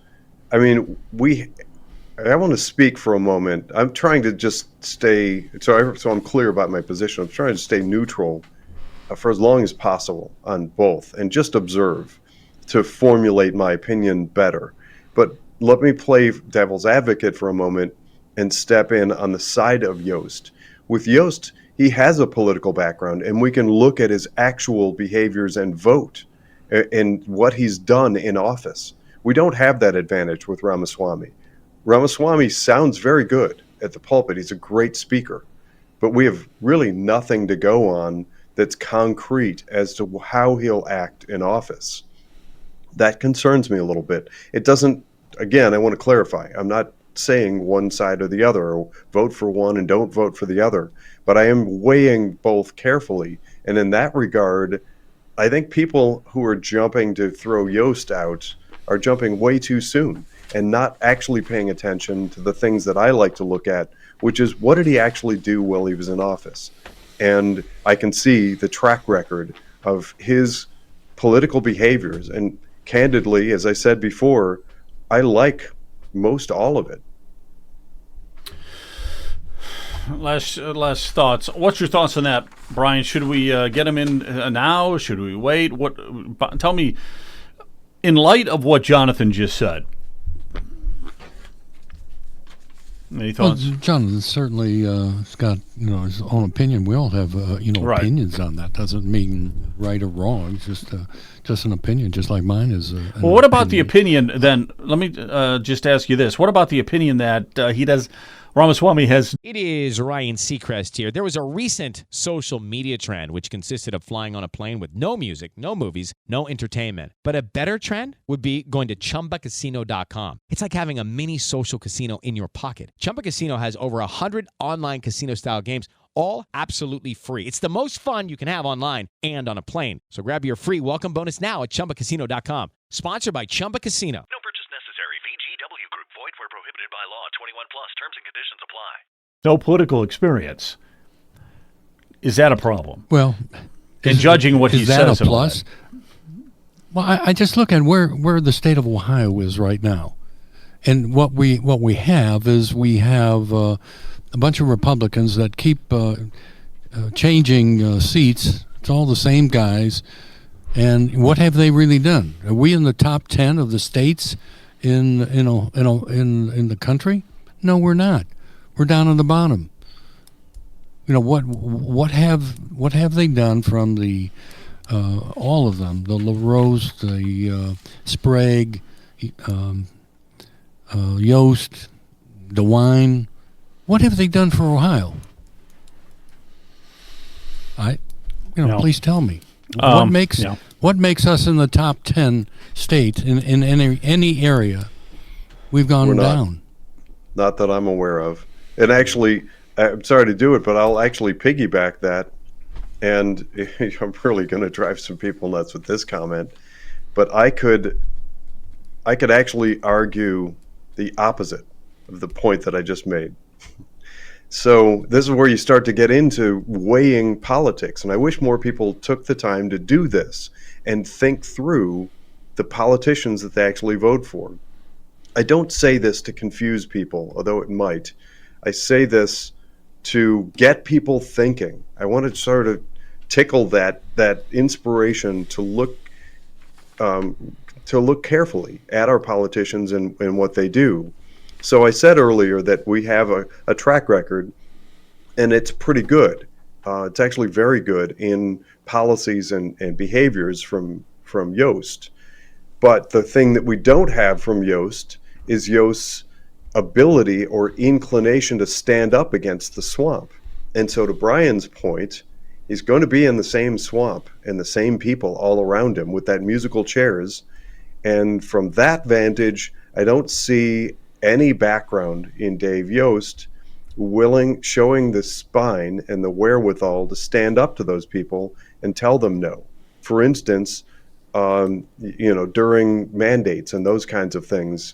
I want to speak for a moment. I'm trying to just stay, so I'm clear about my position. I'm trying to stay neutral for as long as possible on both and just observe to formulate my opinion better. But let me play devil's advocate for a moment and step in on the side of Yost. With Yost, he has a political background, and we can look at his actual behaviors and vote and what he's done in office. We don't have that advantage with Ramaswamy. Ramaswamy sounds very good at the pulpit. He's a great speaker, but we have really nothing to go on that's concrete as to how he'll act in office. That concerns me a little bit. It doesn't, again, I want to clarify, I'm not saying one side or the other, or vote for one and don't vote for the other, but I am weighing both carefully. And in that regard, I think people who are jumping to throw Yost out are jumping way too soon and not actually paying attention to the things that I like to look at, which is what did he actually do while he was in office? And I can see the track record of his political behaviors. And candidly, as I said before, I like most all of it. last thoughts. What's your thoughts on that, Brian? Should we get him in now? Should we wait? Tell me, in light of what Jonathan just said. Any thoughts? Well, Jonathan certainly has got his own opinion. We all have Right. opinions on that. Doesn't mean right or wrong. It's just an opinion, just like mine is. Well, what about the opinion then? Let me just ask you this: what about the opinion that Ramaswamy has? It is Ryan Seacrest here. There was a recent social media trend which consisted of flying on a plane with no music, no movies, no entertainment. But a better trend would be going to ChumbaCasino.com. It's like having a mini social casino in your pocket. Chumba Casino has over 100 online casino-style games, all absolutely free. It's the most fun you can have online and on a plane. So grab your free welcome bonus now at ChumbaCasino.com. Sponsored by Chumba Casino. No purchase necessary. VGW Group. Void where prohibited by law. 21 plus. Terms and conditions apply. No political experience. Is that a problem? Well, in judging what he is that says, a plus? Well, I just look at where the state of Ohio is right now, and what we have is a bunch of Republicans that keep changing seats. It's all the same guys, and what have they really done? Are we in the top 10 of the states in the country? No, we're not. We're down on the bottom. What have they done from the all of them? The LaRose, the Sprague, Yost, DeWine. What have they done for Ohio? Please tell me. What makes us in the top 10 states in any area? We've gone down. Not that I'm aware of. And actually, I'm sorry to do it, but I'll actually piggyback that. And I'm really going to drive some people nuts with this comment. But I could actually argue the opposite of the point that I just made. So this is where you start to get into weighing politics. And I wish more people took the time to do this and think through the politicians that they actually vote for. I don't say this to confuse people, although it might. I say this to get people thinking. I want to sort of tickle that inspiration to look carefully at our politicians and what they do. So I said earlier that we have a track record, and it's pretty good. It's actually very good in policies and behaviors from Yost. But the thing that we don't have from Yost is Yost's ability or inclination to stand up against the swamp. And so to Brian's point, he's going to be in the same swamp and the same people all around him with that musical chairs. And from that vantage, I don't see any background in Dave Yost showing the spine and the wherewithal to stand up to those people and tell them no. For instance, during mandates and those kinds of things,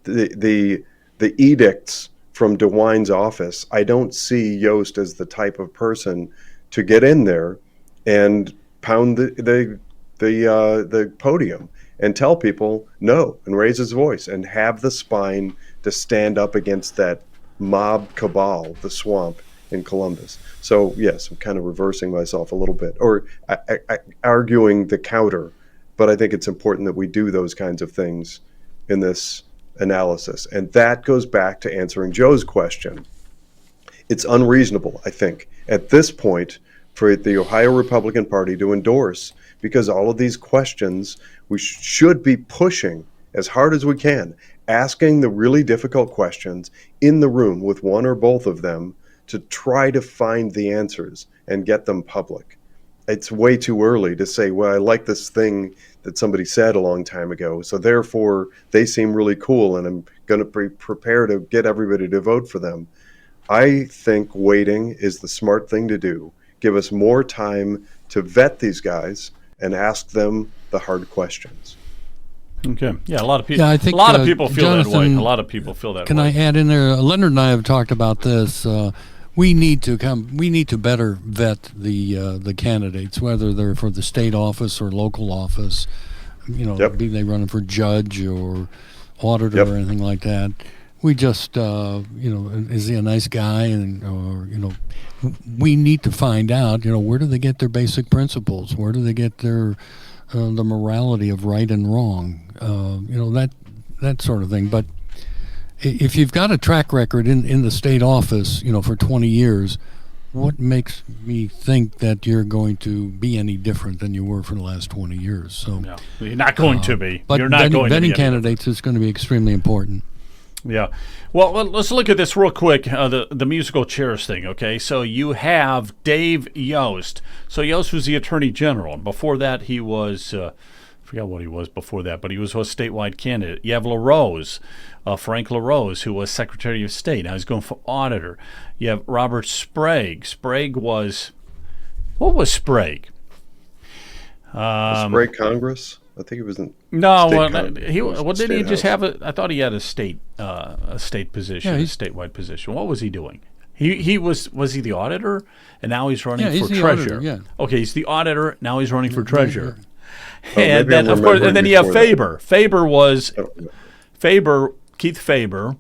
the edicts from DeWine's office, I don't see Yost as the type of person to get in there and pound the podium and tell people no and raise his voice and have the spine to stand up against that mob cabal, the swamp in Columbus. So yes, I'm kind of reversing myself a little bit, or arguing the counter, but I think it's important that we do those kinds of things in this analysis. And that goes back to answering Joe's question. It's unreasonable, I think, at this point for the Ohio Republican Party to endorse, because all of these questions we should be pushing as hard as we can, asking the really difficult questions in the room with one or both of them to try to find the answers and get them public. It's way too early to say, well, I like this thing that somebody said a long time ago, so therefore they seem really cool and I'm going to prepare to get everybody to vote for them. I think waiting is the smart thing to do. Give us more time to vet these guys and ask them the hard questions. Okay. Yeah, a lot of people. Yeah, I think, a lot of people feel Jonathan, that way. A lot of people feel that way. Can I add in there? Leonard and I have talked about this. We need to better vet the candidates, whether they're for the state office or local office. Be they running for judge or auditor or anything like that. We just, is he a nice guy? We need to find out, where do they get their basic principles? Where do they get their the morality of right and wrong? That sort of thing. But if you've got a track record in the state office, for 20 years, what makes me think that you're going to be any different than you were for the last 20 years? So you're not going to be. But you're not going to be. Vetting candidates is going to be extremely important. Yeah. Well, let's look at this real quick, the musical chairs thing, okay? So you have Dave Yost. So Yost was the Attorney General. And before that, he was, I forgot what he was before that, but he was a statewide candidate. You have LaRose, Frank LaRose, who was Secretary of State. Now he's going for auditor. You have Robert Sprague. Sprague was, what was Sprague? Sprague Congress? I think he was in. No, didn't he just have I thought he had a state position, a statewide position. What was he doing? He was he the auditor, and now he's running for treasurer. Auditor, Okay, he's the auditor. Now he's running for treasurer. Yeah. And then of course, and then you have Faber. Faber was Keith Faber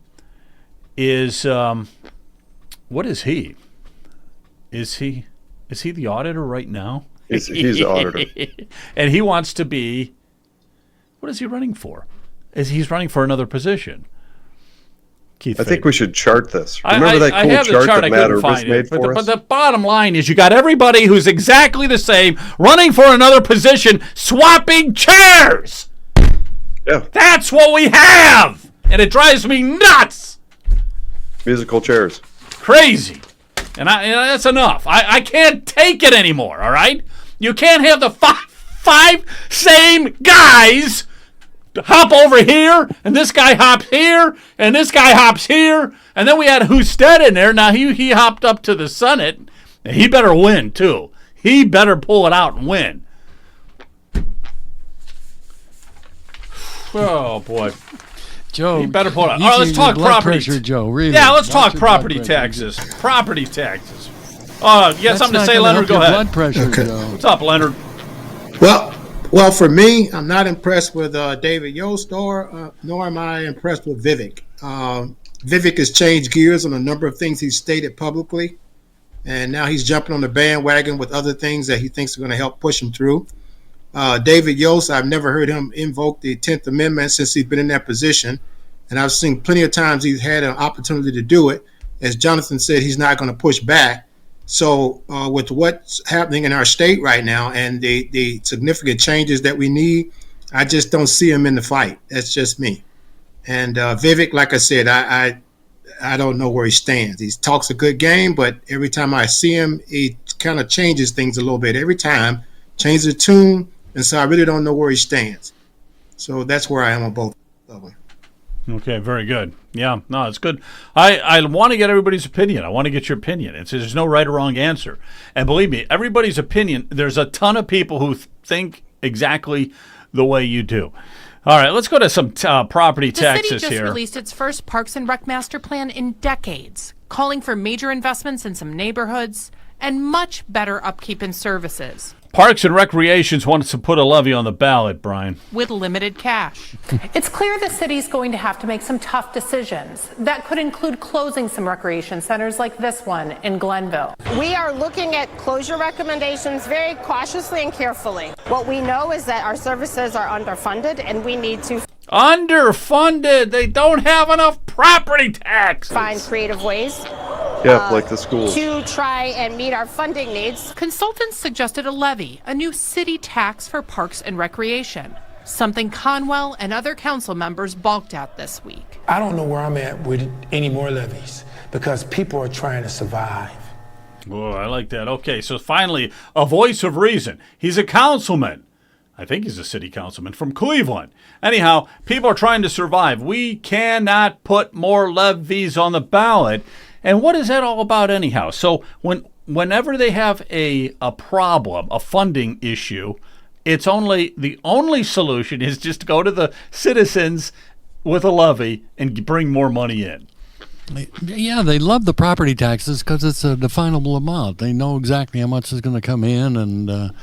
is what is he? Is he the auditor right now? He's the auditor, and he wants to be. What is he running for? He's running for another position. Keith I think we should chart this. I Remember that cool have the chart that Matt Urbis it, made for but us? the bottom line is you got everybody who's exactly the same running for another position, swapping chairs. Yeah. That's what we have. And it drives me nuts. Musical chairs. Crazy. And that's enough. I can't take it anymore, all right? You can't have the five same guys hop over here, and this guy hops here, and this guy hops here, and then we had Husted in there. Now he hopped up to the Senate. And he better win, too. He better pull it out and win. Oh, boy. Joe, you better pull it out. All right, let's talk property. Pressure, Joe. Really. Yeah, let's talk property taxes. Property taxes. You got something to say, Leonard? Go ahead. Blood pressure, Joe. What's up, Leonard? Well, for me, I'm not impressed with David Yost, nor am I impressed with Vivek. Vivek has changed gears on a number of things he's stated publicly, and now he's jumping on the bandwagon with other things that he thinks are going to help push him through. David Yost, I've never heard him invoke the 10th Amendment since he's been in that position, and I've seen plenty of times he's had an opportunity to do it. As Jonathan said, he's not going to push back. So with what's happening in our state right now and the significant changes that we need, I just don't see him in the fight. That's just me. And Vivek, like I said, I don't know where he stands. He talks a good game, but every time I see him, he kind of changes things a little bit. Every time, changes the tune, and so I really don't know where he stands. So that's where I am on both of them. Okay, very good. Yeah, no, it's good. I want to get everybody's opinion. I want to get your opinion. There's no right or wrong answer. And believe me, everybody's opinion, there's a ton of people who think exactly the way you do. All right, let's go to some property taxes here. The city just released its first Parks and Rec master plan in decades, calling for major investments in some neighborhoods and much better upkeep in services. Parks and Recreations wants to put a levy on the ballot, Brian. With limited cash. It's clear the city's going to have to make some tough decisions. That could include closing some recreation centers like this one in Glenville. We are looking at closure recommendations very cautiously and carefully. What we know is that our services are underfunded and we need to underfunded. They don't have enough property taxes. Find creative ways. Yeah, like the schools. To try and meet our funding needs. Consultants suggested a levy, a new city tax for parks and recreation, something Conwell and other council members balked at this week. I don't know where I'm at with any more levies because people are trying to survive. Oh, I like that. Okay, so finally, a voice of reason. He's a councilman. I think he's a city councilman from Cleveland. Anyhow, people are trying to survive. We cannot put more levies on the ballot. And what is that all about anyhow? So whenever they have a problem, a funding issue, the only solution is just to go to the citizens with a levy and bring more money in. Yeah, they love the property taxes because it's a definable amount. They know exactly how much is going to come in, and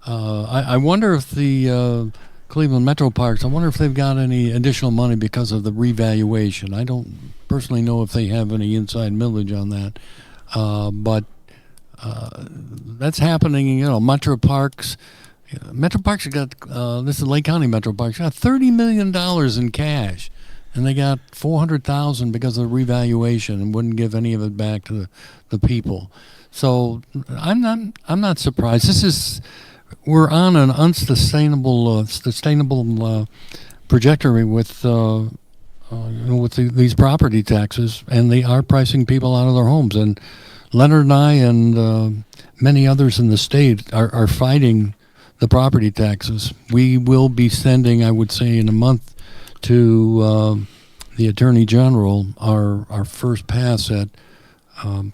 I wonder if the Cleveland Metro Parks, I wonder if they've got any additional money because of the revaluation. I don't personally know if they have any inside millage on that, but that's happening. Metro Parks. Metro Parks have got this is Lake County Metro Parks got $30 million in cash, and they got $400,000 because of the revaluation and wouldn't give any of it back to the people. So I'm not surprised. We're on an unsustainable trajectory with these property taxes, and they are pricing people out of their homes. And Leonard and I and many others in the state are fighting the property taxes. We will be sending, I would say, in a month to the Attorney General our first pass at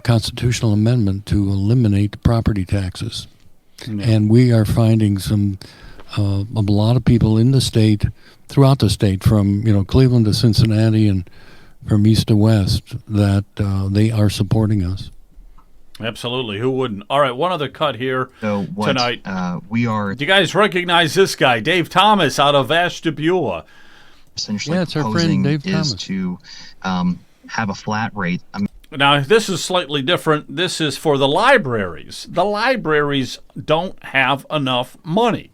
constitutional amendment to eliminate the property taxes. Yeah. And we are finding a lot of people in the state, throughout the state, from Cleveland to Cincinnati and from east to west, that they are supporting us. Absolutely. Who wouldn't? All right, one other cut here tonight. We are. Do you guys recognize this guy, Dave Thomas, out of Ashtabula? Essentially, it's our friend Dave Thomas. To have a flat rate. Now, this is slightly different. This is for the libraries. The libraries don't have enough money.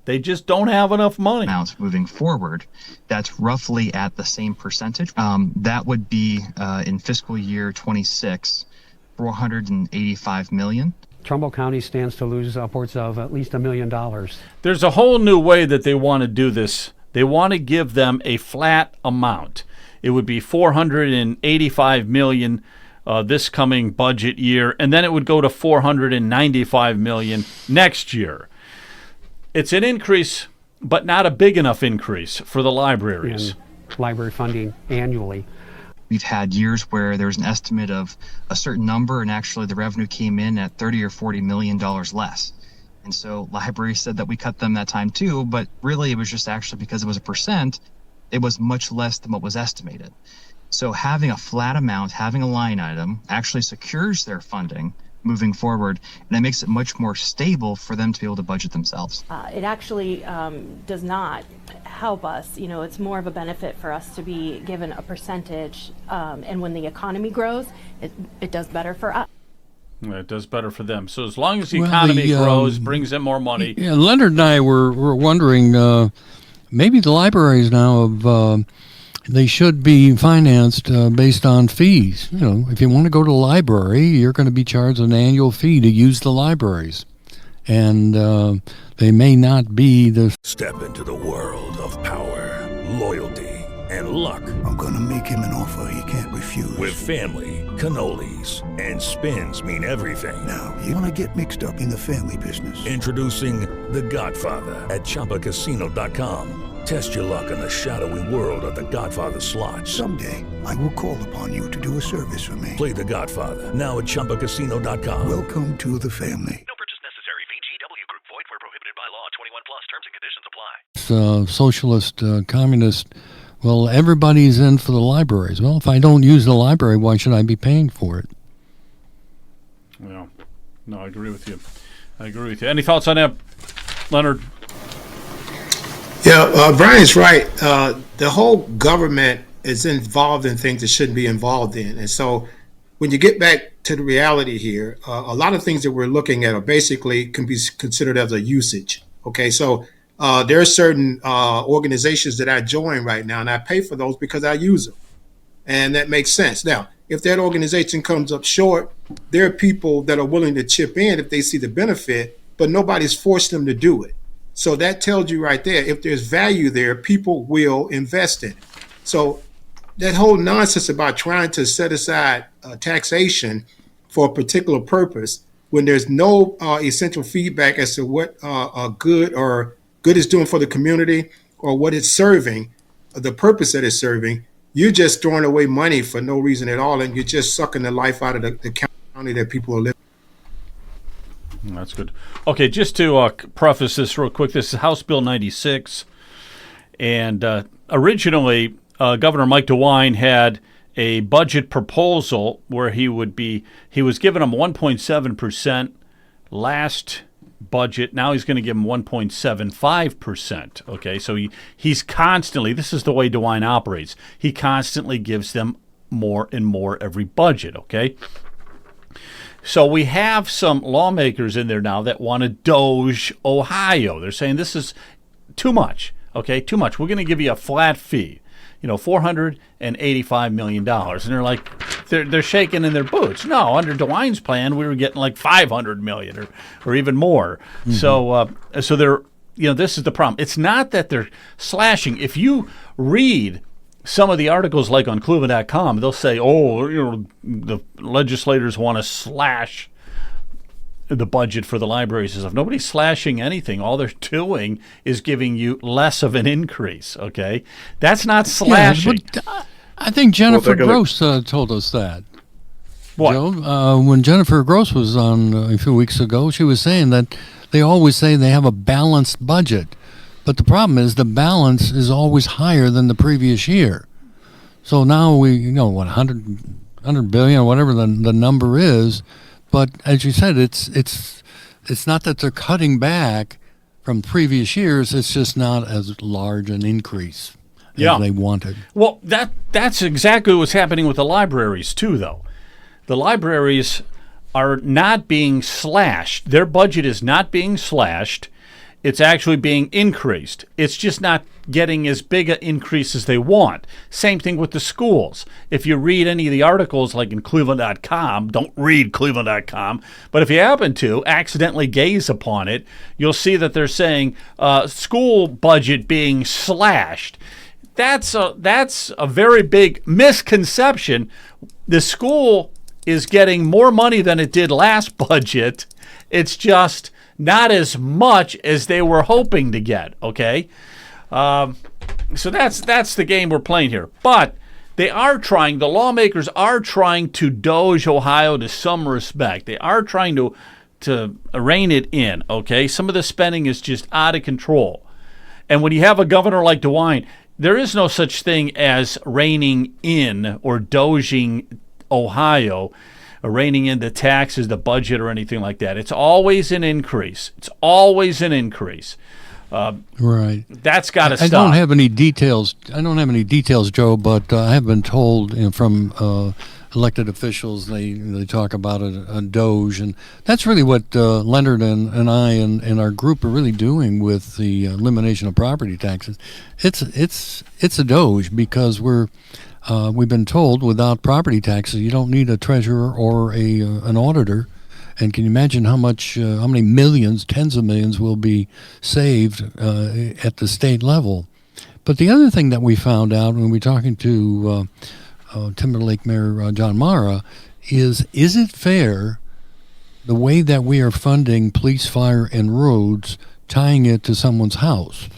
They just don't have enough money. Amounts moving forward, that's roughly at the same percentage. That would be in fiscal year 26, $485 million. Trumbull County stands to lose upwards of at least $1 million. There's a whole new way that they want to do this. They want to give them a flat amount. It would be $485 million this coming budget year, and then it would go to $495 million next year. It's an increase, but not a big enough increase for the libraries. In library funding annually. We've had years where there's an estimate of a certain number, and actually the revenue came in at $30 or $40 million less. And so libraries said that we cut them that time too, but really it was just actually because it was a percent, it was much less than what was estimated. So having a flat amount, having a line item, actually secures their funding moving forward, and it makes it much more stable for them to be able to budget themselves. It actually does not help us. It's more of a benefit for us to be given a percentage, and when the economy grows, it does better for us. It does better for them. So as long as the economy grows, brings in more money. Yeah, Leonard and I were wondering, maybe the libraries now have they should be financed based on fees. If you want to go to the library, you're going to be charged an annual fee to use the libraries. And they may not be the... Step into the world of power, loyalty, and luck. I'm going to make him an offer he can't refuse. With family, cannolis, and spins mean everything. Now, you want to get mixed up in the family business. Introducing The Godfather at ChumbaCasino.com. Test your luck in the shadowy world of The Godfather slot. Someday, I will call upon you to do a service for me. Play The Godfather now at ChumbaCasino.com. Welcome to the family. No purchase necessary. VGW Group. Void where prohibited by law. 21 plus. Terms and conditions apply. Socialist, communist. Well, everybody's in for the libraries. Well, if I don't use the library, why should I be paying for it? No, I agree with you. Any thoughts on that, Leonard? Yeah, Brian's right. The whole government is involved in things it shouldn't be involved in. And so when you get back to the reality here, a lot of things that we're looking at are basically can be considered as a usage. Okay, so there are certain organizations that I join right now, and I pay for those because I use them. And that makes sense. Now, if that organization comes up short, there are people that are willing to chip in if they see the benefit, but nobody's forced them to do it. So that tells you right there, if there's value there, people will invest in it. So that whole nonsense about trying to set aside taxation for a particular purpose when there's no essential feedback as to what good is doing for the community or what it's serving, the purpose that it's serving, you're just throwing away money for no reason at all, and you're just sucking the life out of the county that people are living. That's good. Okay, just to preface this real quick, this is House Bill 96, and originally Governor Mike DeWine had a budget proposal where he was giving them 1.7% last budget. Now he's going to give them 1.75%. Okay, so he's constantly, this is the way DeWine operates. He constantly gives them more and more every budget, okay? So we have some lawmakers in there now that want to doge Ohio. They're saying this is too much, okay? Too much. We're going to give you a flat fee, $485 million. And they're like, they're shaking in their boots. No, under DeWine's plan, we were getting like $500 million or even more. Mm-hmm. So they're, this is the problem. It's not that they're slashing. If you read some of the articles like on Cleveland.com, they'll say, the legislators want to slash the budget for the libraries and stuff. Nobody's slashing anything. All they're doing is giving you less of an increase, okay? That's not slashing. Yeah, but I think Jennifer Gross told us that. What? Joe, when Jennifer Gross was on a few weeks ago, she was saying that they always say they have a balanced budget. But the problem is the balance is always higher than the previous year. So now we, 100 billion or whatever the number is. But as you said, it's not that they're cutting back from previous years. It's just not as large an increase as they wanted. Well, that's exactly what's happening with the libraries too, though. The libraries are not being slashed. Their budget is not being slashed. It's actually being increased. It's just not getting as big an increase as they want. Same thing with the schools. If you read any of the articles like in Cleveland.com, don't read Cleveland.com, but if you happen to accidentally gaze upon it, you'll see that they're saying school budget being slashed. That's a very big misconception. The school is getting more money than it did last budget. It's just not as much as they were hoping to get, okay? So that's the game we're playing here. But the lawmakers are trying to doge Ohio to some respect. They are trying to rein it in, okay? Some of the spending is just out of control. And when you have a governor like DeWine, there is no such thing as reining in or doging Ohio, reining in the taxes, the budget, or anything like that. It's always an increase. It's always an increase. Right. That's got to stop. I don't have any details, Joe, but I have been told from elected officials, they talk about a doge, and that's really what Leonard and I and our group are really doing with the elimination of property taxes. It's a doge because we've been told without property taxes you don't need a treasurer or an auditor. And can you imagine how many millions, tens of millions will be saved at the state level? But the other thing that we found out when we were talking to Timberlake Mayor John Mara is it fair the way that we are funding police, fire, and roads, tying it to someone's house?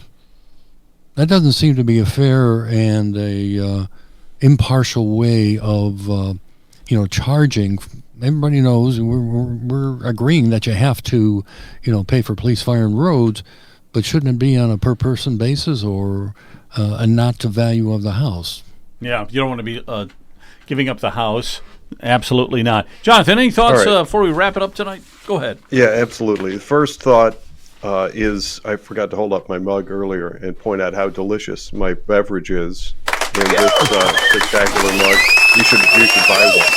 That doesn't seem to be a fair and a impartial way of charging. Everybody knows we're agreeing that you have to, pay for police, fire, and roads, but shouldn't it be on a per person basis or a not to value of the house? Yeah, you don't want to be giving up the house. Absolutely not. Jonathan, any thoughts before we wrap it up tonight? Go ahead. Yeah, absolutely. The first thought is I forgot to hold up my mug earlier and point out how delicious my beverage is in this spectacular mug. You should buy one.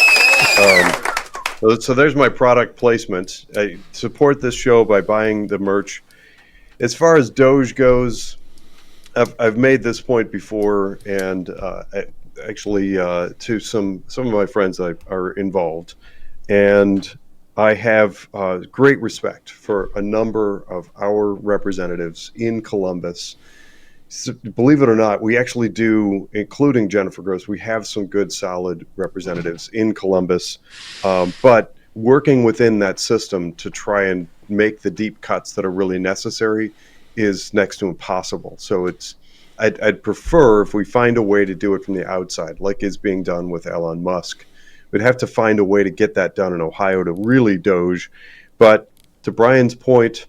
So there's my product placement. I support this show by buying the merch. As far as Doge goes, I've made this point before, and actually to some of my friends that are involved, and I have great respect for a number of our representatives in Columbus. Believe it or not, we actually do, including Jennifer Gross, we have some good, solid representatives in Columbus. But working within that system to try and make the deep cuts that are really necessary is next to impossible. So I'd prefer if we find a way to do it from the outside, like is being done with Elon Musk. We'd have to find a way to get that done in Ohio to really doge. But to Brian's point,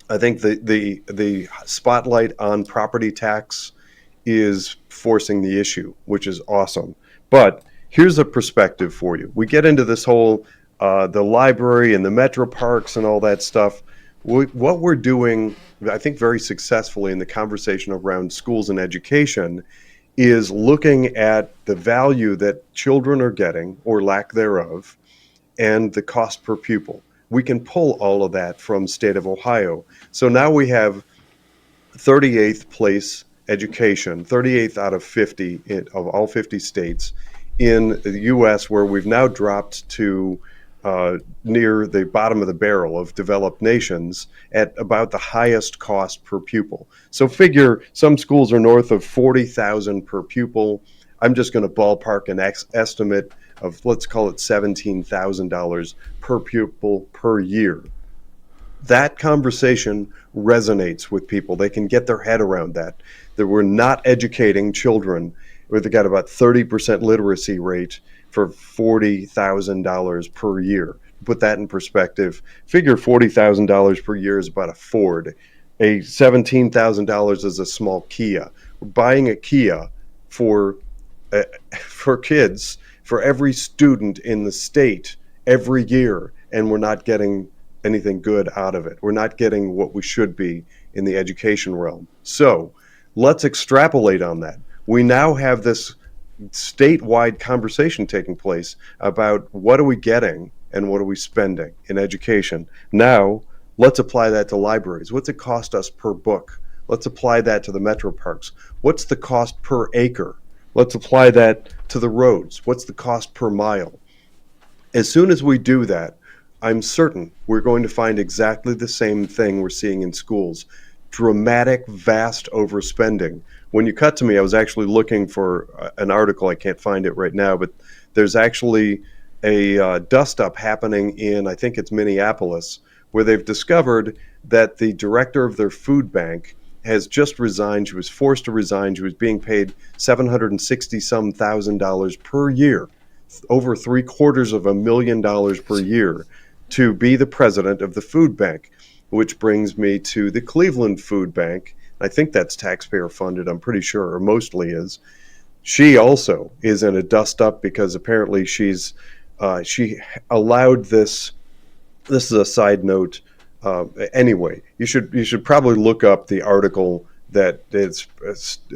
I think the spotlight on property tax is forcing the issue, which is awesome. But here's a perspective for you. We get into this whole the library and the metro parks and all that stuff. What we're doing, I think, very successfully in the conversation around schools and education is looking at the value that children are getting or lack thereof and the cost per pupil. We can pull all of that from state of Ohio. So now we have 38th place education, 38th out of 50 of all 50 states in the U.S., where we've now dropped to near the bottom of the barrel of developed nations at about the highest cost per pupil. So figure some schools are north of $40,000 per pupil. I'm just going to ballpark an estimate of, let's call it $17,000 per pupil per year. That conversation resonates with people. They can get their head around that we're not educating children. We've got about 30% literacy rate for $40,000 per year. To put that in perspective, figure $40,000 per year is about a Ford. A $17,000 is a small Kia. We're buying a Kia for kids, for every student in the state every year, and we're not getting anything good out of it. We're not getting what we should be in the education realm. So let's extrapolate on that. We now have this statewide conversation taking place about what are we getting and what are we spending in education. Now, let's apply that to libraries. What's it cost us per book? Let's apply that to the metro parks. What's the cost per acre? Let's apply that to the roads. What's the cost per mile? As soon as we do that, I'm certain we're going to find exactly the same thing we're seeing in schools. Dramatic, vast overspending. When you cut to me, I was actually looking for an article. I can't find it right now, but there's actually a dust-up happening in, I think it's Minneapolis, where they've discovered that the director of their food bank has just resigned. She was forced to resign. She was being paid $760-some thousand per year, over $750,000 per year, to be the president of the food bank, which brings me to the Cleveland Food Bank. I think that's taxpayer funded, I'm pretty sure, or mostly is. She also is in a dust up because apparently she allowed this is a side note. Anyway, you should probably look up the article that is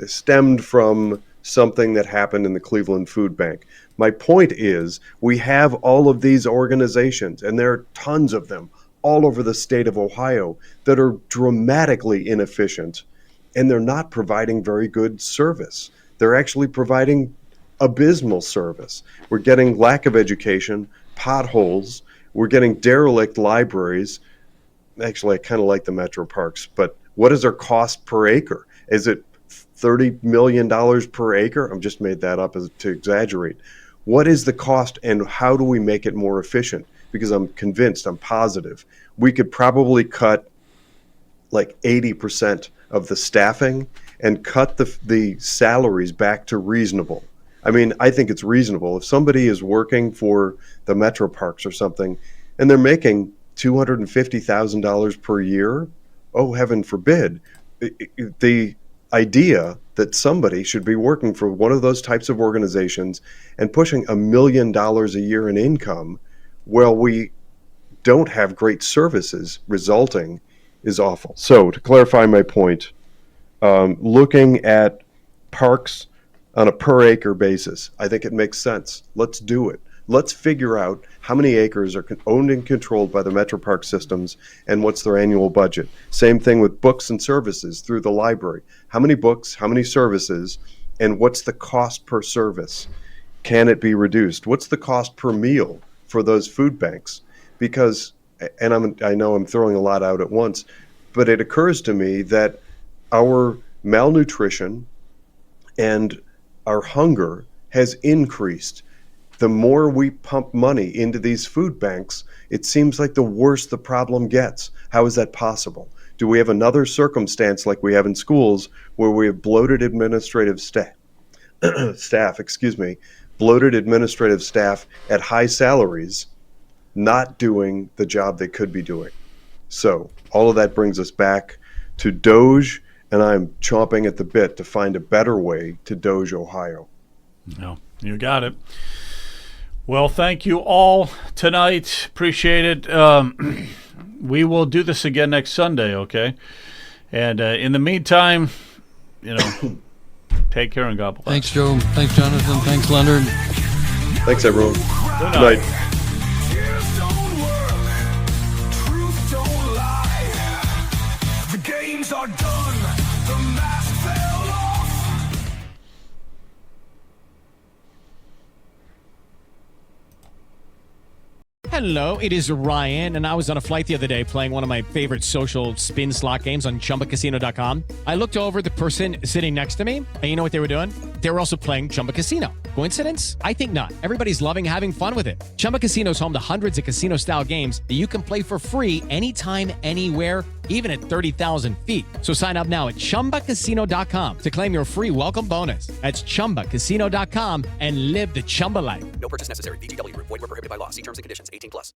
stemmed from something that happened in the Cleveland Food Bank. My point is, we have all of these organizations, and there are tons of them all over the state of Ohio that are dramatically inefficient, and they're not providing very good service. They're actually providing abysmal service. We're getting lack of education, potholes, we're getting derelict libraries. Actually, I kind of like the metro parks, but what is their cost per acre? Is it $30 million per acre? I've just made that up to exaggerate. What is the cost, and how do we make it more efficient? Because I'm convinced, I'm positive, we could probably cut like 80% of the staffing and cut the salaries back to reasonable. I mean, I think it's reasonable. If somebody is working for the metro parks or something and they're making $250,000 per year, oh, heaven forbid, the idea that somebody should be working for one of those types of organizations and pushing $1 million a year in income, well, we don't have great services resulting, is awful. So to clarify my point, looking at parks on a per acre basis, I think it makes sense. Let's do it. Let's figure out how many acres are owned and controlled by the Metro Park systems and what's their annual budget. Same thing with books and services through the library. How many books, how many services, and what's the cost per service? Can it be reduced? What's the cost per meal for those food banks? Because, and I know I'm throwing a lot out at once, but it occurs to me that our malnutrition and our hunger has increased. The more we pump money into these food banks, it seems like the worse the problem gets. How is that possible? Do we have another circumstance like we have in schools where we have bloated administrative bloated administrative staff at high salaries, not doing the job they could be doing? So all of that brings us back to Doge, and I'm chomping at the bit to find a better way to Doge Ohio. No, you got it. Well, thank you all tonight. Appreciate it. We will do this again next Sunday, okay? And in the meantime, take care and God bless. Thanks, Joe. Thanks, Jonathan. Thanks, Leonard. Thanks, everyone. Good night. The games are done. The mask fell off. Hello, it is Ryan, and I was on a flight the other day playing one of my favorite social spin slot games on ChumbaCasino.com. I looked over at the person sitting next to me, and you know what they were doing? They were also playing Chumba Casino. Coincidence? I think not. Everybody's loving having fun with it. Chumba Casino is home to hundreds of casino-style games that you can play for free anytime, anywhere, even at 30,000 feet. So sign up now at ChumbaCasino.com to claim your free welcome bonus. That's ChumbaCasino.com and live the Chumba life. No purchase necessary. VGW Group. Void where prohibited by law. See terms and conditions. 18+.